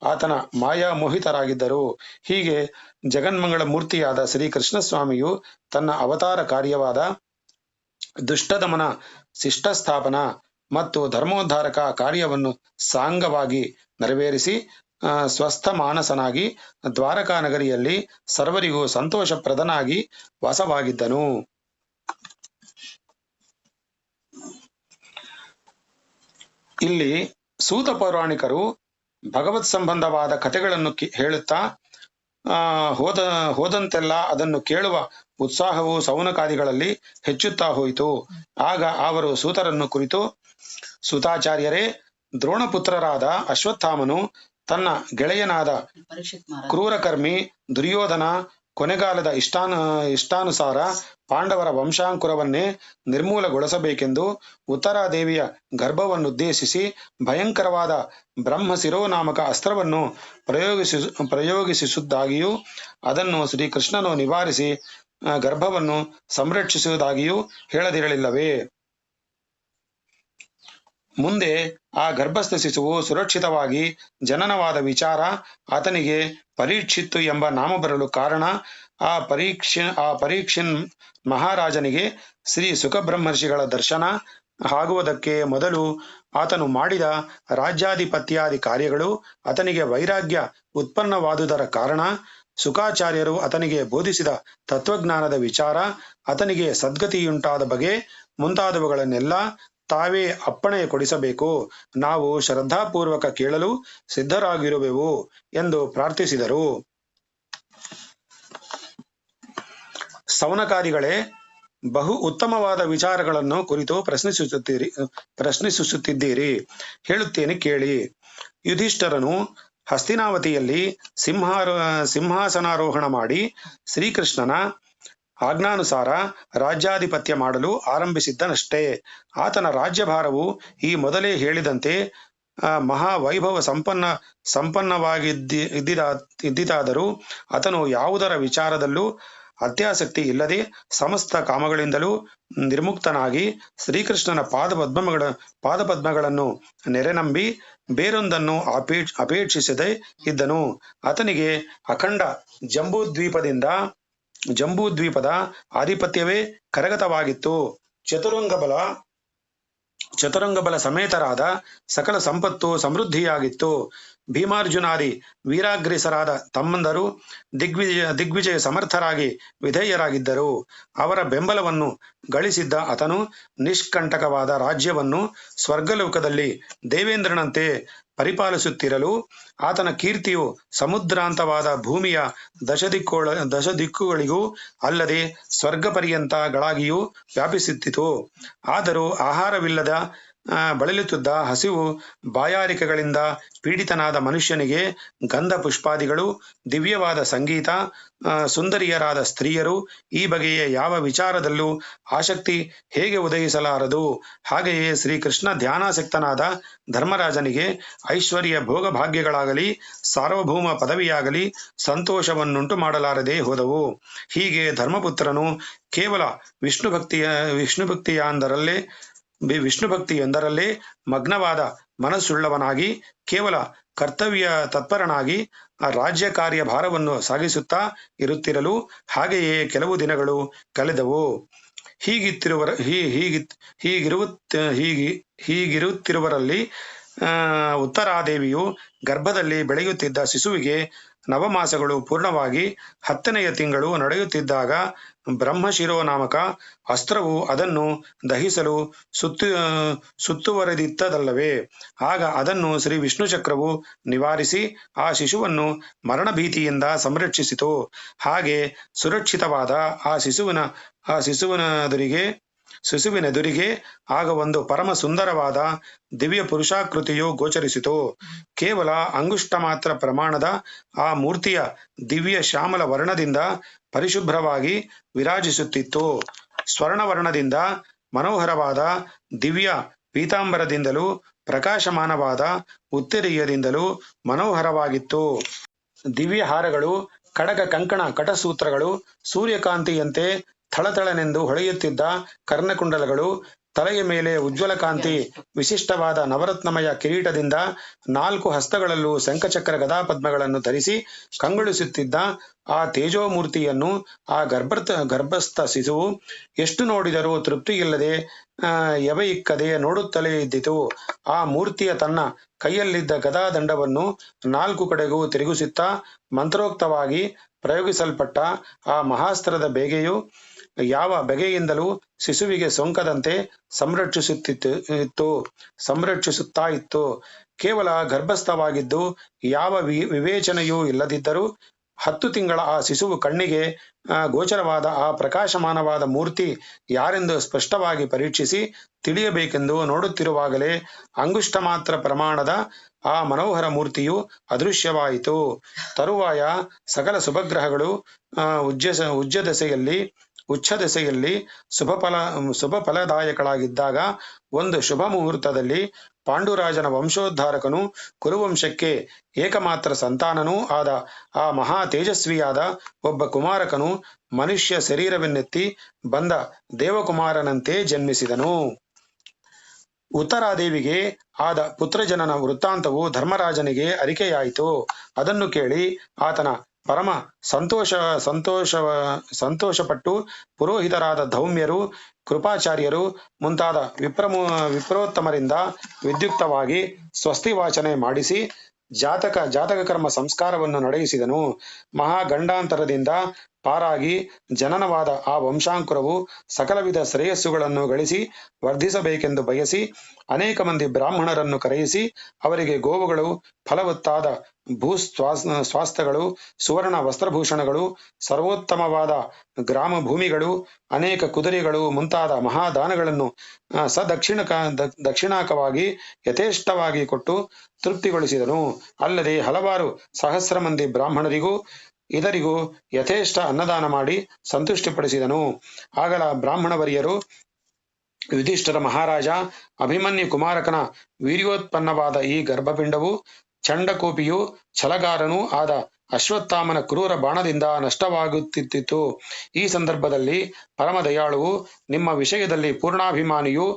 Speaker 2: ಆತನ ಮಾಯಾಮೋಹಿತರಾಗಿದ್ದರು. ಹೀಗೆ ಜಗನ್ಮಂಗಳ ಮೂರ್ತಿಯಾದ ಶ್ರೀಕೃಷ್ಣ ಸ್ವಾಮಿಯು ತನ್ನ ಅವತಾರ ಕಾರ್ಯವಾದ ದುಷ್ಟದಮನ, ಶಿಷ್ಟಸ್ಥಾಪನ ಮತ್ತು ಧರ್ಮೋದ್ಧಾರಕ ಕಾರ್ಯವನ್ನು ಸಾಂಗವಾಗಿ ನೆರವೇರಿಸಿ ಸ್ವಸ್ಥ ಮಾನಸನಾಗಿ ದ್ವಾರಕಾ ನಗರಿಯಲ್ಲಿ ಸರ್ವರಿಗೂ ಸಂತೋಷಪ್ರದನಾಗಿ ವಾಸವಾಗಿದ್ದನು. ಇಲ್ಲಿ ಸೂತ ಪೌರಾಣಿಕರು ಭಗವತ್ ಸಂಬಂಧವಾದ ಕಥೆಗಳನ್ನು ಹೇಳುತ್ತಾ ಹೋದಂತೆಲ್ಲ ಅದನ್ನು ಕೇಳುವ ಉತ್ಸಾಹವು ಸೌನಕಾದಿಗಳಲ್ಲಿ ಹೆಚ್ಚುತ್ತಾ ಹೋಯಿತು. ಆಗ ಅವರು ಸೂತರನ್ನು ಕುರಿತು, ಸೂತಾಚಾರ್ಯರೇ, ದ್ರೋಣಪುತ್ರರಾದ ಅಶ್ವತ್ಥಾಮನು ತನ್ನ ಗೆಳೆಯನಾದ ಕ್ರೂರಕರ್ಮಿ ದುರ್ಯೋಧನ ಕೊನೆಗಾಲದ ಇಷ್ಟಾನುಸಾರ ಪಾಂಡವರ ವಂಶಾಂಕುರವನ್ನೇ ನಿರ್ಮೂಲಗೊಳಿಸಬೇಕೆಂದು ಉತ್ತರಾದೇವಿಯ ಗರ್ಭವನ್ನುದ್ದೇಶಿಸಿ ಭಯಂಕರವಾದ ಬ್ರಹ್ಮಶಿರೋ ನಾಮಕ ಅಸ್ತ್ರವನ್ನು ಪ್ರಯೋಗಿಸುವುದಾಗಿಯೂ ಅದನ್ನು ಶ್ರೀಕೃಷ್ಣನು ನಿವಾರಿಸಿ ಗರ್ಭವನ್ನು ಸಂರಕ್ಷಿಸುವುದಾಗಿಯೂ ಹೇಳದಿರಲಿಲ್ಲವೇ? ಮುಂದೆ ಆ ಗರ್ಭಸ್ಥ ಶಿಶುವು ಸುರಕ್ಷಿತವಾಗಿ ಜನನವಾದ ವಿಚಾರ ಆತನಿಗೆ ಪರೀಕ್ಷಿತ್ತು ಎಂಬ ನಾಮ ಬರಲು ಕಾರಣ ಆ ಪರೀಕ್ಷನ್ ಮಹಾರಾಜನಿಗೆ ಶ್ರೀ ಸುಖಬ್ರಹ್ಮರ್ಷಿಗಳ ದರ್ಶನ ಆಗುವುದಕ್ಕೆ ಮೊದಲು ಆತನು ಮಾಡಿದ ರಾಜ್ಯಾಧಿಪತ್ಯಾದಿ ಕಾರ್ಯಗಳು ಆತನಿಗೆ ವೈರಾಗ್ಯ ಉತ್ಪನ್ನವಾದುದರ ಕಾರಣ, ಸುಖಾಚಾರ್ಯರು ಆತನಿಗೆ ಬೋಧಿಸಿದ ತತ್ವಜ್ಞಾನದ ವಿಚಾರ, ಆತನಿಗೆ ಸದ್ಗತಿಯುಂಟಾದ ಬಗೆ ಮುಂತಾದವುಗಳನ್ನೆಲ್ಲ ತಾವೇ ಅಪ್ಪಣೆ ಕೊಡಿಸಬೇಕು, ನಾವು ಶ್ರದ್ಧಾಪೂರ್ವಕ ಕೇಳಲು ಸಿದ್ಧರಾಗಿರುವೆವು ಎಂದು ಪ್ರಾರ್ಥಿಸಿದರು. ಸೌನಕಾದಿಗಳೇ, ಬಹು ಉತ್ತಮವಾದ ವಿಚಾರಗಳನ್ನು ಕುರಿತು ಪ್ರಶ್ನಿಸುತ್ತಿದ್ದೀರಿ. ಹೇಳುತ್ತೇನೆ ಕೇಳಿ. ಯುಧಿಷ್ಠರನು ಹಸ್ತಿನಾವತಿಯಲ್ಲಿ ಸಿಂಹಾಸನಾರೋಹಣ ಮಾಡಿ ಶ್ರೀಕೃಷ್ಣನ ಆಜ್ಞಾನುಸಾರ ರಾಜ್ಯಾಧಿಪತ್ಯ ಮಾಡಲು ಆರಂಭಿಸಿದ್ದನಷ್ಟೇ. ಆತನ ರಾಜ್ಯಭಾರವು ಈ ಮೊದಲೇ ಹೇಳಿದಂತೆ ಮಹಾವೈಭವ ಸಂಪನ್ನವಾಗಿದ್ದಿತಾದರೂ ಆತನು ಯಾವುದರ ವಿಚಾರದಲ್ಲೂ ಅತ್ಯಾಸಕ್ತಿ ಇಲ್ಲದೆ ಸಮಸ್ತ ಕಾಮಗಳಿಂದಲೂ ನಿರ್ಮುಕ್ತನಾಗಿ ಶ್ರೀಕೃಷ್ಣನ ಪಾದಪದ್ಮಗಳನ್ನು ನೆರೆನಂಬಿ ಬೇರೊಂದನ್ನು ಅಪೇಕ್ಷಿಸದೆ ಇದ್ದನು. ಆತನಿಗೆ ಅಖಂಡ ಜಂಬೂದ್ವೀಪದ ಆಧಿಪತ್ಯವೇ ಕರಗತವಾಗಿತ್ತು. ಚತುರಂಗಬಲ ಸಮೇತರಾದ ಸಕಲ ಸಂಪತ್ತು ಸಮೃದ್ಧಿಯಾಗಿತ್ತು. ಭೀಮಾರ್ಜುನಾದಿ ವೀರಾಗ್ರೇಸರಾದ ತಮ್ಮಂದರು ದಿಗ್ವಿಜಯ ಸಮರ್ಥರಾಗಿ ವಿಧೇಯರಾಗಿದ್ದರು. ಅವರ ಬೆಂಬಲವನ್ನು ಗಳಿಸಿದ್ದ ಆತನು ನಿಷ್ಕಂಟಕವಾದ ರಾಜ್ಯವನ್ನು ಸ್ವರ್ಗಲೋಕದಲ್ಲಿ ದೇವೇಂದ್ರನಂತೆ ಪರಿಪಾಲಿಸುತ್ತಿರಲು, ಆತನ ಕೀರ್ತಿಯು ಸಮುದ್ರಾಂತವಾದ ಭೂಮಿಯ ದಶದಿಕ್ಕುಗಳಿಗೂ ಅಲ್ಲದೆ ಸ್ವರ್ಗ ಪರ್ಯಂತಗಳಾಗಿಯೂ ವ್ಯಾಪಿಸುತ್ತಿತು. ಆದರೂ ಆಹಾರವಿಲ್ಲದ ಬಳಲುತ್ತಿದ್ದ ಹಸಿವು ಬಾಯಾರಿಕೆಗಳಿಂದ ಪೀಡಿತನಾದ ಮನುಷ್ಯನಿಗೆ ಗಂಧ ಪುಷ್ಪಾದಿಗಳು, ದಿವ್ಯವಾದ ಸಂಗೀತ, ಸುಂದರಿಯರಾದ ಸ್ತ್ರೀಯರು, ಈ ಬಗೆಯ ಯಾವ ವಿಚಾರದಲ್ಲೂ ಆಸಕ್ತಿ ಹೇಗೆ ಉದಯಿಸಲಾರದು? ಹಾಗೆಯೇ ಶ್ರೀಕೃಷ್ಣ ಧ್ಯಾನಾಸಕ್ತನಾದ ಧರ್ಮರಾಜನಿಗೆ ಐಶ್ವರ್ಯ ಭೋಗಭಾಗ್ಯಗಳಾಗಲಿ ಸಾರ್ವಭೌಮ ಪದವಿಯಾಗಲಿ ಸಂತೋಷವನ್ನುಂಟು ಮಾಡಲಾರದೆ ಹೋದವು. ಹೀಗೆ ಧರ್ಮಪುತ್ರನು ಕೇವಲ ವಿಷ್ಣುಭಕ್ತಿಯೊಂದರಲ್ಲೇ ಮಗ್ನವಾದ ಮನಸ್ಸುಳ್ಳವನಾಗಿ ಕೇವಲ ಕರ್ತವ್ಯ ತತ್ಪರನಾಗಿ ಆ ರಾಜ್ಯ ಕಾರ್ಯ ಭಾರವನ್ನು ಸಾಗಿಸುತ್ತಾ ಇರುತ್ತಿರಲು ಹಾಗೆಯೇ ಕೆಲವು ದಿನಗಳು ಕಳೆದವು. ಹೀಗಿರುತ್ತಿರುವರಲ್ಲಿ ಉತ್ತರಾದೇವಿಯು ಗರ್ಭದಲ್ಲಿ ಬೆಳೆಯುತ್ತಿದ್ದ ಶಿಶುವಿಗೆ ನವಮಾಸಗಳು ಪೂರ್ಣವಾಗಿ 10ನೆಯ ತಿಂಗಳು ನಡೆಯುತ್ತಿದ್ದಾಗ ಬ್ರಹ್ಮಶಿರೋ ನಾಮಕ ಅಸ್ತ್ರವು ಅದನ್ನು ದಹಿಸಲು ಸುತ್ತುವರೆದಿತ್ತದಲ್ಲವೇ? ಆಗ ಅದನ್ನು ಶ್ರೀ ವಿಷ್ಣು ಚಕ್ರವು ನಿವಾರಿಸಿ ಆ ಶಿಶುವನ್ನು ಮರಣಭೀತಿಯಿಂದ ಸಂರಕ್ಷಿಸಿತು. ಹಾಗೆ ಸುರಕ್ಷಿತವಾದ ಆ ಶಿಶುವಿನೆದುರಿಗೆ ಆಗ ಒಂದು ಪರಮ ಸುಂದರವಾದ ದಿವ್ಯ ಪುರುಷಾಕೃತಿಯು ಗೋಚರಿಸಿತು. ಕೇವಲ ಅಂಗುಷ್ಟ ಮಾತ್ರ ಪ್ರಮಾಣದ ಆ ಮೂರ್ತಿಯ ದಿವ್ಯ ಶ್ಯಾಮಲ ವರ್ಣದಿಂದ ಪರಿಶುಭ್ರವಾಗಿ ವಿರಾಜಿಸುತ್ತಿತ್ತು. ಸ್ವರ್ಣವರ್ಣದಿಂದ ಮನೋಹರವಾದ ದಿವ್ಯ ಪೀತಾಂಬರದಿಂದಲೂ ಪ್ರಕಾಶಮಾನವಾದ ಉತ್ತರೀಯದಿಂದಲೂ ಮನೋಹರವಾಗಿತ್ತು. ದಿವ್ಯ ಹಾರಗಳು, ಕಡಗ ಕಂಕಣ ಕಟಸೂತ್ರಗಳು, ಸೂರ್ಯಕಾಂತಿಯಂತೆ ಥಳಥಳನೆಂದು ಹೊಳೆಯುತ್ತಿದ್ದ ಕರ್ಣಕುಂಡಲಗಳು, ತಲೆಯ ಮೇಲೆ ಉಜ್ವಲ ಕಾಂತಿ ವಿಶಿಷ್ಟವಾದ ನವರತ್ನಮಯ ಕಿರೀಟದಿಂದ 4 ಹಸ್ತಗಳಲ್ಲೂ ಶಂಖಚಕ್ರ ಗದಾಪದ್ಮಗಳನ್ನು ಧರಿಸಿ ಕಂಗೊಳಿಸುತ್ತಿದ್ದ ಆ ತೇಜೋಮೂರ್ತಿಯನ್ನು ಆ ಗರ್ಭಸ್ಥ ಶಿಶುವು ಎಷ್ಟು ನೋಡಿದರೂ ತೃಪ್ತಿಯಿಲ್ಲದೆ ಎವೆಯಿಕ್ಕದೆ ನೋಡುತ್ತಲೇ ಇದ್ದಿತು. ಆ ಮೂರ್ತಿಯ ತನ್ನ ಕೈಯಲ್ಲಿದ್ದ ಗದಾದಂಡವನ್ನು 4 ಕಡೆಗೂ ತಿರುಗಿಸುತ್ತಾ ಮಂತ್ರೋಕ್ತವಾಗಿ ಪ್ರಯೋಗಿಸಲ್ಪಟ್ಟ ಆ ಮಹಾಸ್ತ್ರದ ಬೇಗೆಯು ಯಾವ ಬಗೆಯಿಂದಲೂ ಶಿಶುವಿಗೆ ಸೋಂಕದಂತೆ ಸಂರಕ್ಷಿಸುತ್ತಾ ಇತ್ತು. ಕೇವಲ ಗರ್ಭಸ್ಥವಾಗಿದ್ದು ಯಾವ ವಿವೇಚನೆಯೂ ಇಲ್ಲದಿದ್ದರೂ 10 ತಿಂಗಳ ಆ ಶಿಶುವು ಕಣ್ಣಿಗೆ ಗೋಚರವಾದ ಆ ಪ್ರಕಾಶಮಾನವಾದ ಮೂರ್ತಿ ಯಾರೆಂದು ಸ್ಪಷ್ಟವಾಗಿ ಪರೀಕ್ಷಿಸಿ ತಿಳಿಯಬೇಕೆಂದು ನೋಡುತ್ತಿರುವಾಗಲೇ ಅಂಗುಷ್ಟ ಮಾತ್ರ ಪ್ರಮಾಣದ ಆ ಮನೋಹರ ಮೂರ್ತಿಯು ಅದೃಶ್ಯವಾಯಿತು. ತರುವಾಯ ಸಕಲ ಶುಭಗ್ರಹಗಳು ಉಚ್ಛದೆಸೆಯಲ್ಲಿ ಶುಭ ಫಲದಾಯಕಗಳಾಗಿದ್ದಾಗ ಒಂದು ಶುಭ ಮುಹೂರ್ತದಲ್ಲಿ ಪಾಂಡುರಾಜನ ವಂಶೋದ್ಧಾರಕನು, ಕುರುವಂಶಕ್ಕೆ ಏಕಮಾತ್ರ ಸಂತಾನನೂ ಆದ ಆ ಮಹಾ ತೇಜಸ್ವಿಯಾದ ಒಬ್ಬ ಕುಮಾರಕನು ಮನುಷ್ಯ ಶರೀರವನ್ನೆತ್ತಿ ಬಂದ ದೇವಕುಮಾರನಂತೆ ಜನ್ಮಿಸಿದನು. ಉತ್ತರಾದೇವಿಗೆ ಆದ ಪುತ್ರಜನನ ವೃತ್ತಾಂತವು ಧರ್ಮರಾಜನಿಗೆ ಅರಿಕೆಯಾಯಿತು. ಅದನ್ನು ಕೇಳಿ ಆತನ ಪರಮ ಸಂತೋಷಪಟ್ಟು ಪುರೋಹಿತರಾದ ಧೌಮ್ಯರು, ಕೃಪಾಚಾರ್ಯರು ಮುಂತಾದ ವಿಪ್ರೋತ್ತಮರಿಂದ ವಿದ್ಯುಕ್ತವಾಗಿ ಸ್ವಸ್ತಿ ವಾಚನೆ ಮಾಡಿಸಿ ಜಾತಕ ಕರ್ಮ ಸಂಸ್ಕಾರವನ್ನು ನಡೆಯಿಸಿದನು. ಮಹಾಗಂಡಾಂತರದಿಂದ ಪಾರಾಗಿ ಜನನವಾದ ಆ ವಂಶಾಂಕುರವು ಸಕಲ ವಿಧ ಶ್ರೇಯಸ್ಸುಗಳನ್ನು ಗಳಿಸಿ ವರ್ಧಿಸಬೇಕೆಂದು ಬಯಸಿ ಅನೇಕ ಮಂದಿ ಬ್ರಾಹ್ಮಣರನ್ನು ಕರೆಯಿಸಿ ಅವರಿಗೆ ಗೋವುಗಳು, ಫಲವತ್ತಾದ ಸ್ವಾಸ್ಥ್ಯಗಳು, ಸುವರ್ಣ ವಸ್ತ್ರಭೂಷಣಗಳು, ಸರ್ವೋತ್ತಮವಾದ ಗ್ರಾಮ ಭೂಮಿಗಳು, ಅನೇಕ ಕುದುರೆಗಳು ಮುಂತಾದ ಮಹಾದಾನಗಳನ್ನು ದಕ್ಷಿಣಾಕವಾಗಿ ಯಥೇಷ್ಟವಾಗಿ ಕೊಟ್ಟು ತೃಪ್ತಿಗೊಳಿಸಿದನು. ಅಲ್ಲದೆ ಹಲವಾರು ಸಹಸ್ರ ಮಂದಿ ಬ್ರಾಹ್ಮಣರಿಗೂ ಇದರಿಗೂ ಯಥೇಷ್ಟ ಅನ್ನದಾನ ಮಾಡಿ ಸಂತುಷ್ಟಿಪಡಿಸಿದನು. ಆಗಲ ಬ್ರಾಹ್ಮಣವರಿಯರು ಯುಧಿಷ್ಠಿರ ಮಹಾರಾಜ, ಅಭಿಮನ್ಯು ಕುಮಾರಕನ ವೀರ್ಯೋತ್ಪನ್ನವಾದ ಈ ಗರ್ಭಪಿಂಡವು ಚಂಡಕೋಪಿಯೂ ಛಲಗಾರನೂ ಆದ ಅಶ್ವತ್ಥಾಮನ ಕ್ರೂರ ಬಾಣದಿಂದ ನಷ್ಟವಾಗುತ್ತಿತ್ತು. ಈ ಸಂದರ್ಭದಲ್ಲಿ ಪರಮದಯಾಳುವು ನಿಮ್ಮ ವಿಷಯದಲ್ಲಿ ಪೂರ್ಣಾಭಿಮಾನಿಯೂ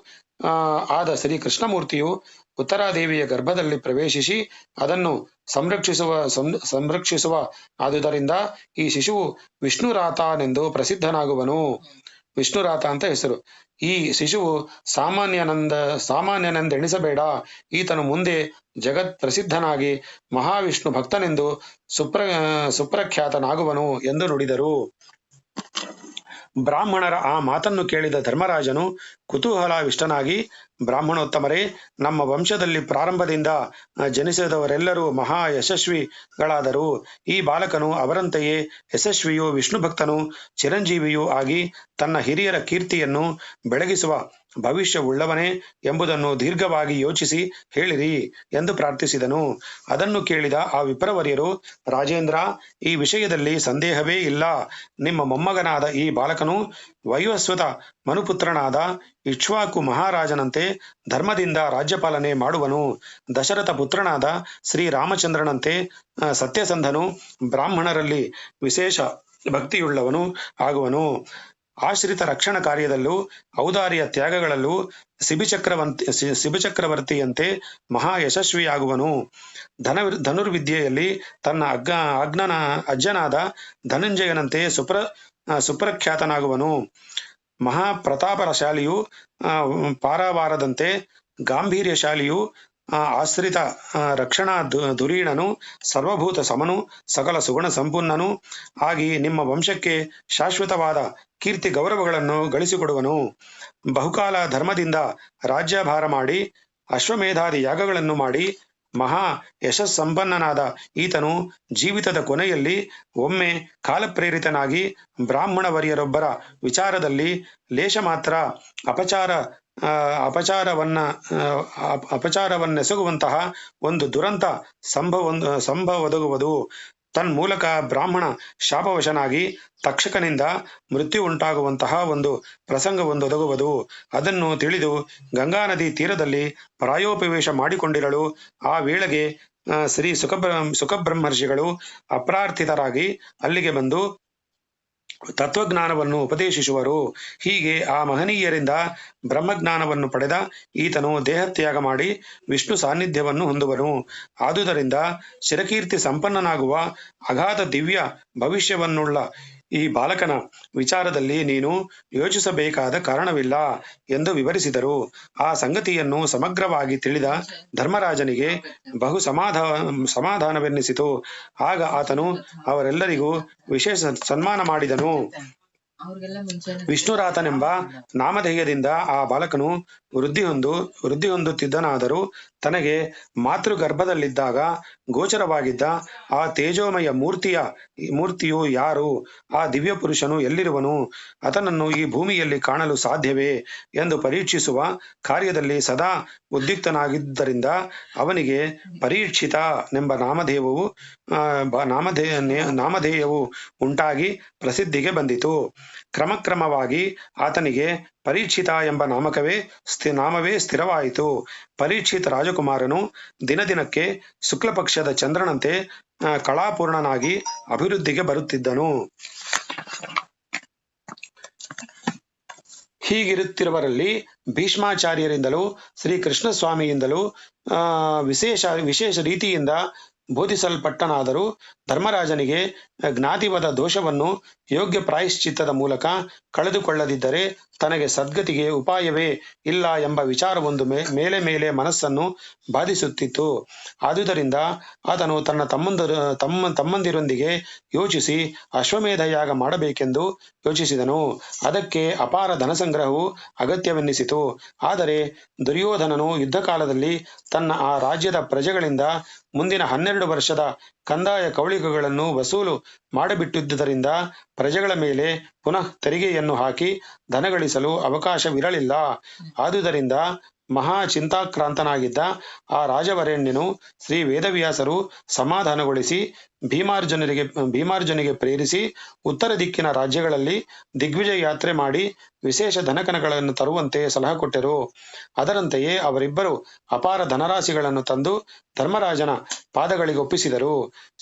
Speaker 2: ಆದ ಶ್ರೀ ಕೃಷ್ಣಮೂರ್ತಿಯು ಉತ್ತರಾದೇವಿಯ ಗರ್ಭದಲ್ಲಿ ಪ್ರವೇಶಿಸಿ ಅದನ್ನು ಸಂರಕ್ಷಿಸುವ ಆದುದರಿಂದ ಈ ಶಿಶುವು ವಿಷ್ಣುರಾತನೆಂದು ಪ್ರಸಿದ್ಧನಾಗುವನು. ವಿಷ್ಣುರಾತ ಅಂತ ಹೆಸರು. ಈ ಶಿಶುವು ಸಾಮಾನ್ಯನೆಂದೆಣಿಸಬೇಡ. ಈತನು ಮುಂದೆ ಜಗತ್ ಪ್ರಸಿದ್ಧನಾಗಿ ಮಹಾವಿಷ್ಣು ಭಕ್ತನೆಂದು ಸುಪ್ರಖ್ಯಾತನಾಗುವನು ಎಂದು ನುಡಿದರು. ಬ್ರಾಹ್ಮಣರ ಆ ಮಾತನ್ನು ಕೇಳಿದ ಧರ್ಮರಾಜನು ಕುತೂಹಲಾವಿಷ್ಟನಾಗಿ, ಬ್ರಾಹ್ಮಣೋತ್ತಮರೇ, ನಮ್ಮ ವಂಶದಲ್ಲಿ ಪ್ರಾರಂಭದಿಂದ ಜನಿಸಿದವರೆಲ್ಲರೂ ಮಹಾ ಯಶಸ್ವಿಗಳಾದರು. ಈ ಬಾಲಕನು ಅವರಂತೆಯೇ ಯಶಸ್ವಿಯೂ ವಿಷ್ಣುಭಕ್ತನೂ ಚಿರಂಜೀವಿಯೂ ಆಗಿ ತನ್ನ ಹಿರಿಯರ ಕೀರ್ತಿಯನ್ನು ಬೆಳಗಿಸುವ ಭವಿಷ್ಯವುಳ್ಳವನೇ ಎಂಬುದನ್ನು ದೀರ್ಘವಾಗಿ ಯೋಚಿಸಿ ಹೇಳಿರಿ ಎಂದು ಪ್ರಾರ್ಥಿಸಿದನು. ಅದನ್ನು ಕೇಳಿದ ಆ ವಿಪ್ರವರ್ಯರು, ರಾಜೇಂದ್ರ, ಈ ವಿಷಯದಲ್ಲಿ ಸಂದೇಹವೇ ಇಲ್ಲ. ನಿಮ್ಮ ಮೊಮ್ಮಗನಾದ ಈ ಬಾಲಕನು ವೈವಸ್ವತ ಮನುಪುತ್ರನಾದ ಇಕ್ಷ್ವಾಕು ಮಹಾರಾಜನಂತೆ ಧರ್ಮದಿಂದ ರಾಜ್ಯಪಾಲನೆ ಮಾಡುವನು. ದಶರಥ ಪುತ್ರನಾದ ಶ್ರೀರಾಮಚಂದ್ರನಂತೆ ಸತ್ಯಸಂಧನು, ಬ್ರಾಹ್ಮಣರಲ್ಲಿ ವಿಶೇಷ ಭಕ್ತಿಯುಳ್ಳವನು ಆಗುವನು. ಆಶ್ರಿತ ರಕ್ಷಣಾ ಕಾರ್ಯದಲ್ಲೂ ಔದಾರ್ಯ ತ್ಯಾಗಗಳಲ್ಲೂ ಶಿಬಿಚಕ್ರವರ್ತಿಯಂತೆ ಮಹಾ ಯಶಸ್ವಿಯಾಗುವನು. ಧನುರ್ವಿದ್ಯೆಯಲ್ಲಿ ತನ್ನ ಅಜ್ಜನಾದ ಧನಂಜಯನಂತೆ ಸುಪ್ರಖ್ಯಾತನಾಗುವನು. ಮಹಾಪ್ರತಾಪಶಾಲಿಯು ಪಾರಾವಾರದಂತೆ ಗಾಂಭೀರ್ಯಶಾಲಿಯು ಆಶ್ರಿತ ರಕ್ಷಣಾ ಧುರೀಣನು, ಸರ್ವಭೂತ ಸಮನು, ಸಕಲ ಸುಗುಣ ಸಂಪನ್ನನೂ ಆಗಿ ನಿಮ್ಮ ವಂಶಕ್ಕೆ ಶಾಶ್ವತವಾದ ಕೀರ್ತಿ ಗೌರವಗಳನ್ನು ಗಳಿಸಿಕೊಡುವನು. ಬಹುಕಾಲ ಧರ್ಮದಿಂದ ರಾಜ್ಯಭಾರ ಮಾಡಿ ಅಶ್ವಮೇಧಾದಿ ಯಾಗಗಳನ್ನು ಮಾಡಿ ಮಹಾ ಯಶಸ್ಸಂಪನ್ನನಾದ ಈತನು ಜೀವಿತದ ಕೊನೆಯಲ್ಲಿ ಒಮ್ಮೆ ಕಾಲಪ್ರೇರಿತನಾಗಿ ಬ್ರಾಹ್ಮಣವರ್ಯರೊಬ್ಬರ ವಿಚಾರದಲ್ಲಿ ಲೇಷ ಮಾತ್ರ ಅಪಚಾರವನ್ನೆಸಗುವಂತಹ ಒಂದು ದುರಂತ ಸಂಭವದೊದಗುವುದು. ತನ್ಮೂಲಕ ಬ್ರಾಹ್ಮಣ ಶಾಪವಶನಾಗಿ ತಕ್ಷಕನಿಂದ ಮೃತ್ಯು ಉಂಟಾಗುವಂತಹ ಒಂದು ಪ್ರಸಂಗವೊಂದೊದಗುವುದು. ಅದನ್ನು ತಿಳಿದು ಗಂಗಾ ನದಿ ತೀರದಲ್ಲಿ ಪ್ರಾಯೋಪವೇಶ ಮಾಡಿಕೊಂಡಿರಲು ಆ ವೇಳೆಗೆ ಶ್ರೀ ಸುಖಬ್ರಹ್ಮರ್ಷಿಗಳು ಅಪ್ರಾರ್ಥಿತರಾಗಿ ಅಲ್ಲಿಗೆ ಬಂದು ತತ್ವಜ್ಞಾನವನ್ನು ಉಪದೇಶಿಸುವರು. ಹೀಗೆ ಆ ಮಹನೀಯರಿಂದ ಬ್ರಹ್ಮಜ್ಞಾನವನ್ನು ಪಡೆದ ಈತನು ದೇಹತ್ಯಾಗ ಮಾಡಿ ವಿಷ್ಣು ಸಾನ್ನಿಧ್ಯವನ್ನು ಹೊಂದುವನು. ಆದುದರಿಂದ ಚಿರಕೀರ್ತಿ ಸಂಪನ್ನನಾಗುವ ಅಗಾಧ ದಿವ್ಯ ಭವಿಷ್ಯವನ್ನುಳ್ಳ ಈ ಬಾಲಕನ ವಿಚಾರದಲ್ಲಿ ನೀನು ಯೋಚಿಸಬೇಕಾದ ಕಾರಣವಿಲ್ಲ ಎಂದು ವಿವರಿಸಿದರು. ಆ ಸಂಗತಿಯನ್ನು ಸಮಗ್ರವಾಗಿ ತಿಳಿದ ಧರ್ಮರಾಜನಿಗೆ ಬಹು ಸಮಾಧಾನವೆನ್ನಿಸಿತು. ಆಗ ಆತನು ಅವರೆಲ್ಲರಿಗೂ ವಿಶೇಷ ಸನ್ಮಾನ ಮಾಡಿದನು. ವಿಷ್ಣುರಾತನೆಂಬ ನಾಮಧೇಯದಿಂದ ಆ ಬಾಲಕನು ವೃದ್ಧಿ ಹೊಂದುತ್ತಿದ್ದನಾದರೂ ತನಗೆ ಮಾತೃಗರ್ಭದಲ್ಲಿದ್ದಾಗ ಗೋಚರವಾಗಿದ್ದ ಆ ತೇಜೋಮಯ ಮೂರ್ತಿಯು ಯಾರು? ಆ ದಿವ್ಯ ಪುರುಷನು ಎಲ್ಲಿರುವನು? ಆತನನ್ನು ಈ ಭೂಮಿಯಲ್ಲಿ ಕಾಣಲು ಸಾಧ್ಯವೇ ಎಂದು ಪರೀಕ್ಷಿಸುವ ಕಾರ್ಯದಲ್ಲಿ ಸದಾ ಉದ್ಯುಕ್ತನಾಗಿದ್ದರಿಂದ ಅವನಿಗೆ ಪರೀಕ್ಷಿತನೆಂಬ ನಾಮಧೇಯವು ಉಂಟಾಗಿ ಪ್ರಸಿದ್ಧಿಗೆ ಬಂದಿತು. ಕ್ರಮಕ್ರಮವಾಗಿ ಆತನಿಗೆ ಪರೀಕ್ಷಿತ ಎಂಬ ನಾಮವೇ ಸ್ಥಿರವಾಯಿತು. ಪರೀಕ್ಷಿತ ರಾಜಕುಮಾರನು ದಿನದಿನಕ್ಕೆ ಶುಕ್ಲಪಕ್ಷದ ಚಂದ್ರನಂತೆ ಕಳಾಪೂರ್ಣನಾಗಿ ಅಭಿವೃದ್ಧಿಗೆ ಬರುತ್ತಿದ್ದನು. ಹೀಗಿರುತ್ತಿರುವರಲ್ಲಿ ಭೀಷ್ಮಾಚಾರ್ಯರಿಂದಲೂ ಶ್ರೀಕೃಷ್ಣ ಸ್ವಾಮಿಯಿಂದಲೂ ವಿಶೇಷ ರೀತಿಯಿಂದ ಬೋಧಿಸಲ್ಪಟ್ಟನಾದರೂ ಧರ್ಮರಾಜನಿಗೆ ಜ್ಞಾತಿವದ ದೋಷವನ್ನು ಯೋಗ್ಯ ಪ್ರಾಯಶ್ಚಿತ್ತದ ಮೂಲಕ ಕಳೆದುಕೊಳ್ಳದಿದ್ದರೆ ತನಗೆ ಸದ್ಗತಿಗೆ ಉಪಾಯವೇ ಇಲ್ಲ ಎಂಬ ವಿಚಾರವೊಂದು ಮೇಲೆ ಮೇಲೆ ಮನಸ್ಸನ್ನು ಬಾಧಿಸುತ್ತಿತ್ತು. ಆದುದರಿಂದ ಆತನು ತನ್ನ ತಮ್ಮಂದಿರೊಂದಿಗೆ ಯೋಚಿಸಿ ಅಶ್ವಮೇಧ ಯಾಗ ಮಾಡಬೇಕೆಂದು ಯೋಚಿಸಿದನು. ಅದಕ್ಕೆ ಅಪಾರ ಧನಸಂಗ್ರಹವು ಅಗತ್ಯವೆನ್ನಿಸಿತು. ಆದರೆ ದುರ್ಯೋಧನನು ಯುದ್ಧಕಾಲದಲ್ಲಿ ತನ್ನ ಆ ರಾಜ್ಯದ ಪ್ರಜೆಗಳಿಂದ ಮುಂದಿನ 12 ವರ್ಷದ ಕಂದಾಯ ಕೌಳಿಕಗಳನ್ನು ವಸೂಲು ಮಾಡಿಬಿಟ್ಟಿದ್ದುದರಿಂದ ಪ್ರಜೆಗಳ ಮೇಲೆ ಪುನಃ ತೆರಿಗೆಯನ್ನು ಹಾಕಿ ಧನಗಳಿಸಲು ಅವಕಾಶವಿರಲಿಲ್ಲ. ಆದುದರಿಂದ ಮಹಾ ಚಿಂತಾಕ್ರಾಂತನಾಗಿದ್ದ ಆ ರಾಜವರೇಣ್ಯನು ಶ್ರೀ ವೇದವ್ಯಾಸರು ಸಮಾಧಾನಗೊಳಿಸಿ ಭೀಮಾರ್ಜುನಿಗೆ ಪ್ರೇರಿಸಿ ಉತ್ತರ ದಿಕ್ಕಿನ ರಾಜ್ಯಗಳಲ್ಲಿ ದಿಗ್ವಿಜಯ ಯಾತ್ರೆ ಮಾಡಿ ವಿಶೇಷ ಧನಕನಗಳನ್ನು ತರುವಂತೆ ಸಲಹೆ ಕೊಟ್ಟರು. ಅದರಂತೆಯೇ ಅವರಿಬ್ಬರು ಅಪಾರ ಧನರಾಶಿಗಳನ್ನು ತಂದು ಧರ್ಮರಾಜನ ಪಾದಗಳಿಗೆ ಒಪ್ಪಿಸಿದರು.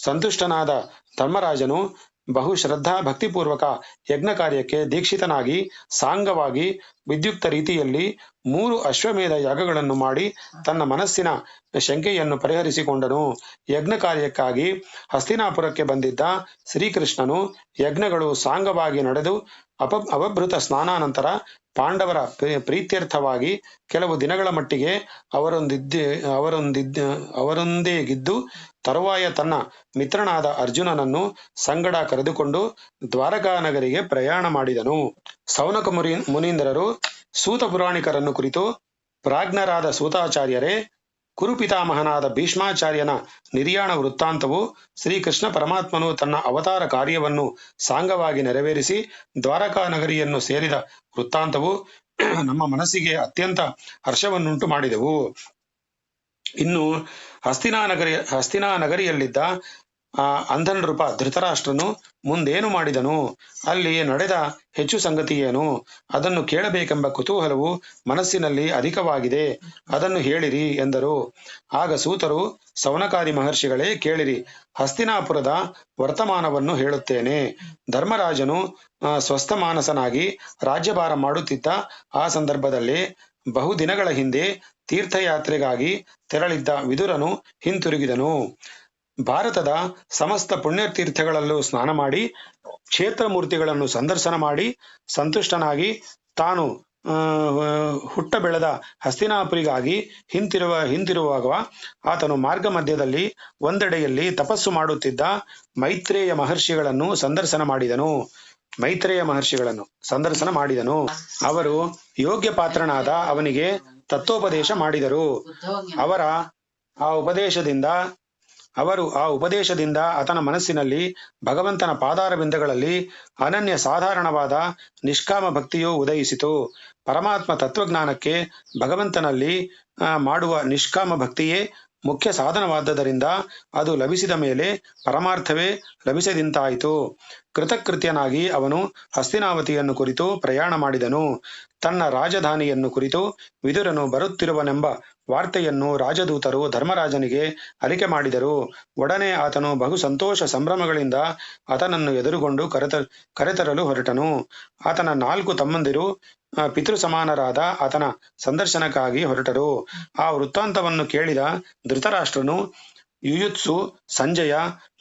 Speaker 2: ಸಂತುಷ್ಟನಾದ ಧರ್ಮರಾಜನು ಬಹು ಶ್ರದ್ಧಾ ಭಕ್ತಿಪೂರ್ವಕ ಯಜ್ಞ ಕಾರ್ಯಕ್ಕೆ ದೀಕ್ಷಿತನಾಗಿ ಸಾಂಗವಾಗಿ ವಿದ್ಯುಕ್ತ ರೀತಿಯಲ್ಲಿ 3 ಅಶ್ವಮೇಧ ಯಾಗಗಳನ್ನು ಮಾಡಿ ತನ್ನ ಮನಸ್ಸಿನ ಶಂಕೆಯನ್ನು ಪರಿಹರಿಸಿಕೊಂಡನು. ಯಜ್ಞ ಕಾರ್ಯಕ್ಕಾಗಿ ಹಸ್ತಿನಾಪುರಕ್ಕೆ ಬಂದಿದ್ದ ಶ್ರೀಕೃಷ್ಣನು ಯಜ್ಞಗಳು ಸಾಂಗವಾಗಿ ನಡೆದು ಅವಭೃತ ಸ್ನಾನಾನಂತರ ಪಾಂಡವರ ಪ್ರೀತ್ಯರ್ಥವಾಗಿ ಕೆಲವು ದಿನಗಳ ಮಟ್ಟಿಗೆ ಅವರೊಂದಿಗಿದ್ದು ತರುವಾಯ ತನ್ನ ಮಿತ್ರನಾದ ಅರ್ಜುನನನ್ನು ಸಂಗಡ ಕರೆದುಕೊಂಡು ದ್ವಾರಕಾ ನಗರಿಗೆ ಪ್ರಯಾಣ ಮಾಡಿದನು. ಸೌನಕ ಮುನೀಂದ್ರರು ಸೂತ ಪುರಾಣಿಕರನ್ನು ಕುರಿತು, ಪ್ರಾಜ್ಞರಾದ ಸೂತಾಚಾರ್ಯರೇ, ಕುರುಪಿತಾಮಹನಾದ ಭೀಷ್ಮಾಚಾರ್ಯನ ನಿರ್ಯಾಣ ವೃತ್ತಾಂತವು, ಶ್ರೀಕೃಷ್ಣ ಪರಮಾತ್ಮನು ತನ್ನ ಅವತಾರ ಕಾರ್ಯವನ್ನು ಸಾಂಗವಾಗಿ ನೆರವೇರಿಸಿ ದ್ವಾರಕಾ ನಗರಿಯನ್ನು ಸೇರಿದ ವೃತ್ತಾಂತವು ನಮ್ಮ ಮನಸ್ಸಿಗೆ ಅತ್ಯಂತ ಹರ್ಷವನ್ನುಂಟು ಮಾಡಿದೆವು. ಇನ್ನು ಹಸ್ತಿನಾ ನಗರಿಯಲ್ಲಿದ್ದ ಅಂಧನೃಪ ಧೃತರಾಷ್ಟ್ರನು ಮುಂದೇನು ಮಾಡಿದನು, ಅಲ್ಲಿ ನಡೆದ ಹೆಚ್ಚು ಸಂಗತಿ ಏನು, ಅದನ್ನು ಕೇಳಬೇಕೆಂಬ ಕುತೂಹಲವು ಮನಸ್ಸಿನಲ್ಲಿ ಅಧಿಕವಾಗಿದೆ, ಅದನ್ನು ಹೇಳಿರಿ ಎಂದರು. ಆಗ ಸೂತರು, ಸೌನಕಾದಿ ಮಹರ್ಷಿಗಳೇ, ಕೇಳಿರಿ, ಹಸ್ತಿನಾಪುರದ ವರ್ತಮಾನವನ್ನು ಹೇಳುತ್ತೇನೆ. ಧರ್ಮರಾಜನು ಸ್ವಸ್ಥ ಮಾನಸನಾಗಿ ರಾಜ್ಯಭಾರ ಮಾಡುತ್ತಿದ್ದ ಆ ಸಂದರ್ಭದಲ್ಲಿ ಬಹುದಿನಗಳ ಹಿಂದೆ ತೀರ್ಥಯಾತ್ರೆಗಾಗಿ ತೆರಳಿದ್ದ ವಿದುರನು ಹಿಂತಿರುಗಿದನು. ಭಾರತದ ಸಮಸ್ತ ಪುಣ್ಯತೀರ್ಥಗಳಲ್ಲೂ ಸ್ನಾನ ಮಾಡಿ ಕ್ಷೇತ್ರ ಮೂರ್ತಿಗಳನ್ನು ಸಂದರ್ಶನ ಮಾಡಿ ಸಂತುಷ್ಟನಾಗಿ ತಾನು ಹುಟ್ಟ ಬೆಳೆದ ಹಸ್ತಿನಾಪುರಿಗಾಗಿ ಹಿಂತಿರುವಾಗ ಆತನು ಮಾರ್ಗ ಮಧ್ಯದಲ್ಲಿ ಒಂದೆಡೆಯಲ್ಲಿ ತಪಸ್ಸು ಮಾಡುತ್ತಿದ್ದ ಮೈತ್ರೇಯ ಮಹರ್ಷಿಗಳನ್ನು ಸಂದರ್ಶನ ಮಾಡಿದನು. ಅವರು ಯೋಗ್ಯ ಪಾತ್ರನಾದ ಅವನಿಗೆ ತತ್ವೋಪದೇಶ ಮಾಡಿದರು. ಅವರು ಆ ಉಪದೇಶದಿಂದ ಆತನ ಮನಸ್ಸಿನಲ್ಲಿ ಭಗವಂತನ ಪಾದಾರವಿಂದಗಳಲ್ಲಿ ಅನನ್ಯ ಸಾಧಾರಣವಾದ ನಿಷ್ಕಾಮ ಭಕ್ತಿಯು ಉದಯಿಸಿತು. ಪರಮಾತ್ಮ ತತ್ವಜ್ಞಾನಕ್ಕೆ ಭಗವಂತನಲ್ಲಿ ಮಾಡುವ ನಿಷ್ಕಾಮ ಭಕ್ತಿಯೇ ಮುಖ್ಯ ಸಾಧನವಾದ್ದರಿಂದ ಅದು ಲಭಿಸಿದ ಮೇಲೆ ಪರಮಾರ್ಥವೇ ಲಭಿಸದಿಂತಾಯಿತು. ಕೃತಕೃತ್ಯನಾಗಿ ಅವನು ಹಸ್ತಿನಾವತಿಯನ್ನು ಕುರಿತು ಪ್ರಯಾಣ ಮಾಡಿದನು. ತನ್ನ ರಾಜಧಾನಿಯನ್ನು ಕುರಿತು ವಿದುರನು ಬರುತ್ತಿರುವನೆಂಬ ವಾರ್ತೆಯನ್ನು ರಾಜದೂತರು ಧರ್ಮರಾಜನಿಗೆ ಅರಿಕೆ ಮಾಡಿದರು. ಒಡನೆ ಆತನು ಬಹು ಸಂತೋಷ ಸಂಭ್ರಮಗಳಿಂದ ಆತನನ್ನು ಎದುರುಗೊಂಡು ಕರೆತರಲು ಹೊರಟನು. ಆತನ 4 ತಮ್ಮಂದಿರು ಪಿತೃ ಸಮಾನರಾದ ಆತನ ಸಂದರ್ಶನಕ್ಕಾಗಿ ಹೊರಟರು. ಆ ವೃತ್ತಾಂತವನ್ನು ಕೇಳಿದ ಧೃತರಾಷ್ಟ್ರನು, ಯುಯುತ್ಸು, ಸಂಜಯ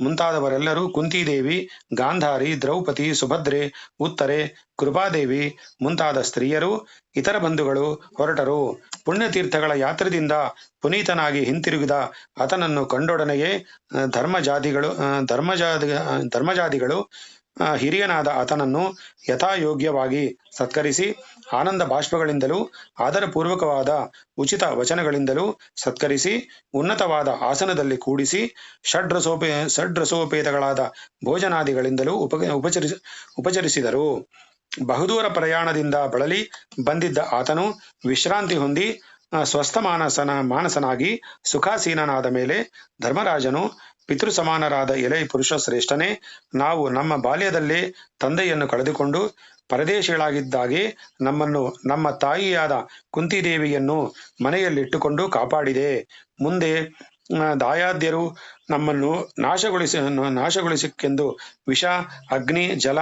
Speaker 2: ಮುಂತಾದವರೆಲ್ಲರೂ, ಕುಂತಿದೇವಿ, ಗಾಂಧಾರಿ, ದ್ರೌಪದಿ, ಸುಭದ್ರೆ, ಉತ್ತರೆ, ಕೃಪಾದೇವಿ ಮುಂತಾದ ಸ್ತ್ರೀಯರು, ಇತರ ಬಂಧುಗಳು ಹೊರಟರು. ಪುಣ್ಯತೀರ್ಥಗಳ ಯಾತ್ರದಿಂದ ಪುನೀತನಾಗಿ ಹಿಂತಿರುಗಿದ ಆತನನ್ನು ಕಂಡೊಡನೆಯೇ ಧರ್ಮಜಾದಿಗಳು ಹಿರಿಯನಾದ ಆತನನ್ನು ಯಥಾಯೋಗ್ಯವಾಗಿ ಸತ್ಕರಿಸಿ ಆನಂದ ಬಾಷ್ಪಗಳಿಂದಲೂ ಆದರಪೂರ್ವಕವಾದ ಉಚಿತ ವಚನಗಳಿಂದಲೂ ಸತ್ಕರಿಸಿ ಉನ್ನತವಾದ ಆಸನದಲ್ಲಿ ಕೂಡಿಸಿ ಷಡ್ರಸೋಪೇತಗಳಾದ ಭೋಜನಾದಿಗಳಿಂದಲೂ ಉಪಚರಿಸಿದರು. ಬಹುದೂರ ಪ್ರಯಾಣದಿಂದ ಬಳಲಿ ಬಂದಿದ್ದ ಆತನು ವಿಶ್ರಾಂತಿ ಹೊಂದಿ ಸ್ವಸ್ಥ ಮಾನಸನಾಗಿ ಸುಖಾಸೀನನಾದ ಮೇಲೆ ಧರ್ಮರಾಜನು, ಪಿತೃ ಸಮಾನರಾದ ಎಲೆ ಪುರುಷ ಶ್ರೇಷ್ಠನೇ, ನಾವು ನಮ್ಮ ಬಾಲ್ಯದಲ್ಲೇ ತಂದೆಯನ್ನು ಕಳೆದುಕೊಂಡು ಪರದೇಶಿಗಳಾಗಿದ್ದಾಗೆ ನಮ್ಮನ್ನು ನಮ್ಮ ತಾಯಿಯಾದ ಕುಂತಿದೇವಿಯನ್ನು ಮನೆಯಲ್ಲಿಟ್ಟುಕೊಂಡು ಕಾಪಾಡಿದೆ. ಮುಂದೆ ದಾಯಾದ್ಯರು ನಮ್ಮನ್ನು ನಾಶಗೊಳಿಸಕ್ಕೆಂದು ವಿಷ, ಅಗ್ನಿ, ಜಲ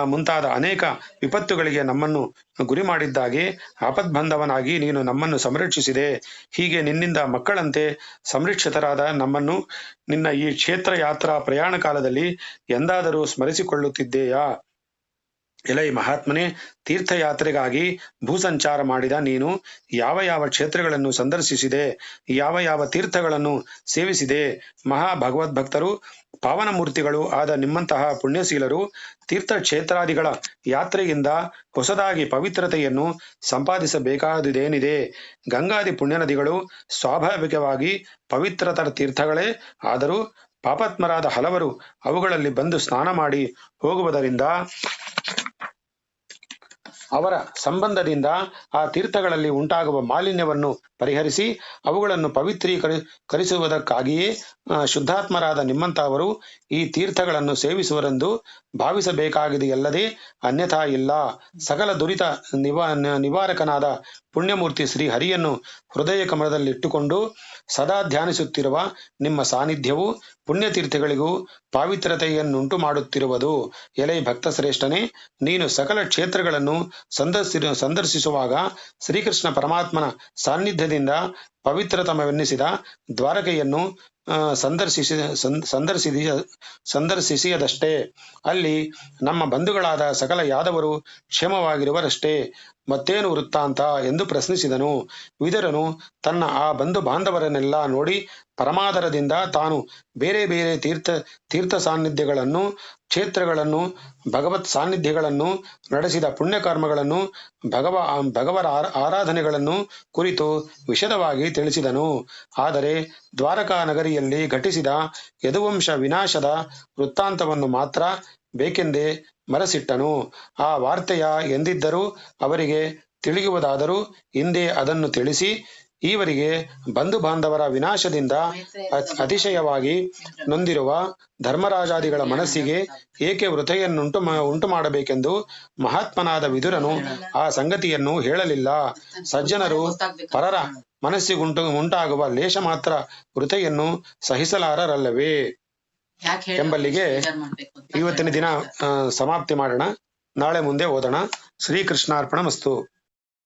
Speaker 2: ಮುಂತಾದ ಅನೇಕ ವಿಪತ್ತುಗಳಿಗೆ ನಮ್ಮನ್ನು ಗುರಿ ಮಾಡಿದ್ದಾಗೆ ಆಪದ್ಬಂಧವನಾಗಿ ನೀನು ನಮ್ಮನ್ನು ಸಂರಕ್ಷಿಸಿದೆ. ಹೀಗೆ ನಿನ್ನಿಂದ ಮಕ್ಕಳಂತೆ ಸಂರಕ್ಷಿತರಾದ ನಮ್ಮನ್ನು ನಿನ್ನ ಈ ಕ್ಷೇತ್ರ ಯಾತ್ರಾ ಪ್ರಯಾಣ ಕಾಲದಲ್ಲಿ ಎಂದಾದರೂ ಸ್ಮರಿಸಿಕೊಳ್ಳುತ್ತಿದ್ದೇಯಾ? ಎಲೈ ಮಹಾತ್ಮನೇ, ತೀರ್ಥಯಾತ್ರೆಗಾಗಿ ಭೂಸಂಚಾರ ಮಾಡಿದ ನೀನು ಯಾವ ಯಾವ ಕ್ಷೇತ್ರಗಳನ್ನು ಸಂದರ್ಶಿಸಿದೆ, ಯಾವ ಯಾವ ತೀರ್ಥಗಳನ್ನು ಸೇವಿಸಿದೆ? ಮಹಾ ಭಗವದ್ಭಕ್ತರು, ಪಾವನ ಮೂರ್ತಿಗಳು ಆದ ನಿಮ್ಮಂತಹ ಪುಣ್ಯಶೀಲರು ತೀರ್ಥಕ್ಷೇತ್ರಾದಿಗಳ ಯಾತ್ರೆಯಿಂದ ಹೊಸದಾಗಿ ಪವಿತ್ರತೆಯನ್ನು ಸಂಪಾದಿಸಬೇಕಾದುದೇನಿದೆ? ಗಂಗಾದಿ ಪುಣ್ಯ ನದಿಗಳು ಸ್ವಾಭಾವಿಕವಾಗಿ ಪವಿತ್ರತರ ತೀರ್ಥಗಳೇ ಆದರೂ ಪಾಪಾತ್ಮರಾದ ಹಲವರು ಅವುಗಳಲ್ಲಿ ಬಂದು ಸ್ನಾನ ಮಾಡಿ ಹೋಗುವುದರಿಂದ ಅವರ ಸಂಬಂಧದಿಂದ ಆ ತೀರ್ಥಗಳಲ್ಲಿ ಉಂಟಾಗುವ ಮಾಲಿನ್ಯವನ್ನು ಪರಿಹರಿಸಿ ಅವುಗಳನ್ನು ಪವಿತ್ರೀಕರಿಸುವುದಕ್ಕಾಗಿಯೇ ಶುದ್ಧಾತ್ಮರಾದ ನಿಮ್ಮಂತಹವರು ಈ ತೀರ್ಥಗಳನ್ನು ಸೇವಿಸುವರೆಂದು ಭಾವಿಸಬೇಕಾಗಿದೆಯಲ್ಲದೆ ಅನ್ಯಥಾ ಇಲ್ಲ. ಸಕಲ ದುರಿತ ನಿವಾರಕನಾದ ಪುಣ್ಯಮೂರ್ತಿ ಶ್ರೀ ಹರಿಯನ್ನು ಹೃದಯ ಕಮಲದಲ್ಲಿಟ್ಟುಕೊಂಡು ಸದಾ ಧ್ಯಾನಿಸುತ್ತಿರುವ ನಿಮ್ಮ ಸಾನ್ನಿಧ್ಯವು ಪುಣ್ಯತೀರ್ಥಗಳಿಗೂ ಪಾವಿತ್ರತೆಯನ್ನುಂಟು ಮಾಡುತ್ತಿರುವುದು. ಎಲೈ ಭಕ್ತ ಶ್ರೇಷ್ಠನೇ, ನೀನು ಸಕಲ ಕ್ಷೇತ್ರಗಳನ್ನು ಸಂದರ್ಶಿಸುವಾಗ ಶ್ರೀಕೃಷ್ಣ ಪರಮಾತ್ಮನ ಸಾನ್ನಿಧ್ಯದಿಂದ ಪವಿತ್ರತಮವೆನ್ನಿಸಿದ ದ್ವಾರಕೆಯನ್ನು ಸಂದರ್ಶಿಸಿಯದಷ್ಟೇ, ಅಲ್ಲಿ ನಮ್ಮ ಬಂಧುಗಳಾದ ಸಕಲ ಯಾದವರು ಕ್ಷೇಮವಾಗಿರುವರಷ್ಟೇ, ಮತ್ತೇನು ವೃತ್ತಾಂತ ಎಂದು ಪ್ರಶ್ನಿಸಿದನು. ವಿದುರನು ತನ್ನ ಆ ಬಂಧು ಬಾಂಧವರನ್ನೆಲ್ಲ ನೋಡಿ ಪರಮಾದರದಿಂದ ತಾನು ಬೇರೆ ಬೇರೆ ತೀರ್ಥ ಸಾನ್ನಿಧ್ಯಗಳನ್ನು, ಕ್ಷೇತ್ರಗಳನ್ನು, ಭಗವತ್ ಸಾನ್ನಿಧ್ಯಗಳನ್ನು, ನಡೆಸಿದ ಪುಣ್ಯಕರ್ಮಗಳನ್ನು, ಭಗವರ ಆರಾಧನೆಗಳನ್ನು ಕುರಿತು ವಿಶದವಾಗಿ ತಿಳಿಸಿದನು. ಆದರೆ ದ್ವಾರಕಾ ನಗರಿಯಲ್ಲಿ ಘಟಿಸಿದ ಯದುವಂಶ ವಿನಾಶದ ವೃತ್ತಾಂತವನ್ನು ಮಾತ್ರ ಬೇಕೆಂದೇ ಮರೆಸಿಟ್ಟನು. ಆ ವಾರ್ತೆಯ ಎಂದಿದ್ದರೂ ಅವರಿಗೆ ತಿಳಿಯುವುದಾದರೂ ಹಿಂದೆ ಅದನ್ನು ತಿಳಿಸಿ ಈವರೆಗೆ ಬಂಧು ಬಾಂಧವರ ವಿನಾಶದಿಂದ ಅತಿಶಯವಾಗಿ ನೊಂದಿರುವ ಧರ್ಮರಾಜಾದಿಗಳ ಮನಸ್ಸಿಗೆ ಏಕೆ ಉಂಟು ಮಾಡಬೇಕೆಂದು ಮಹಾತ್ಮನಾದ ವಿದುರನು ಆ ಸಂಗತಿಯನ್ನು ಹೇಳಲಿಲ್ಲ. ಸಜ್ಜನರು ಪರರ ಮನಸ್ಸಿಗುಂಟಾಗುವ ಲೇಷ ಮಾತ್ರ ವೃಥೆಯನ್ನು ಸಹಿಸಲಾರರಲ್ಲವೇ ಎಂಬಲ್ಲಿಗೆ ಇವತ್ತಿನ ದಿನ ಸಮಾಪ್ತಿ ಮಾಡೋಣ. ನಾಳೆ ಮುಂದೆ ಓದೋಣ. ಶ್ರೀಕೃಷ್ಣಾರ್ಪಣ ಮಸ್ತು.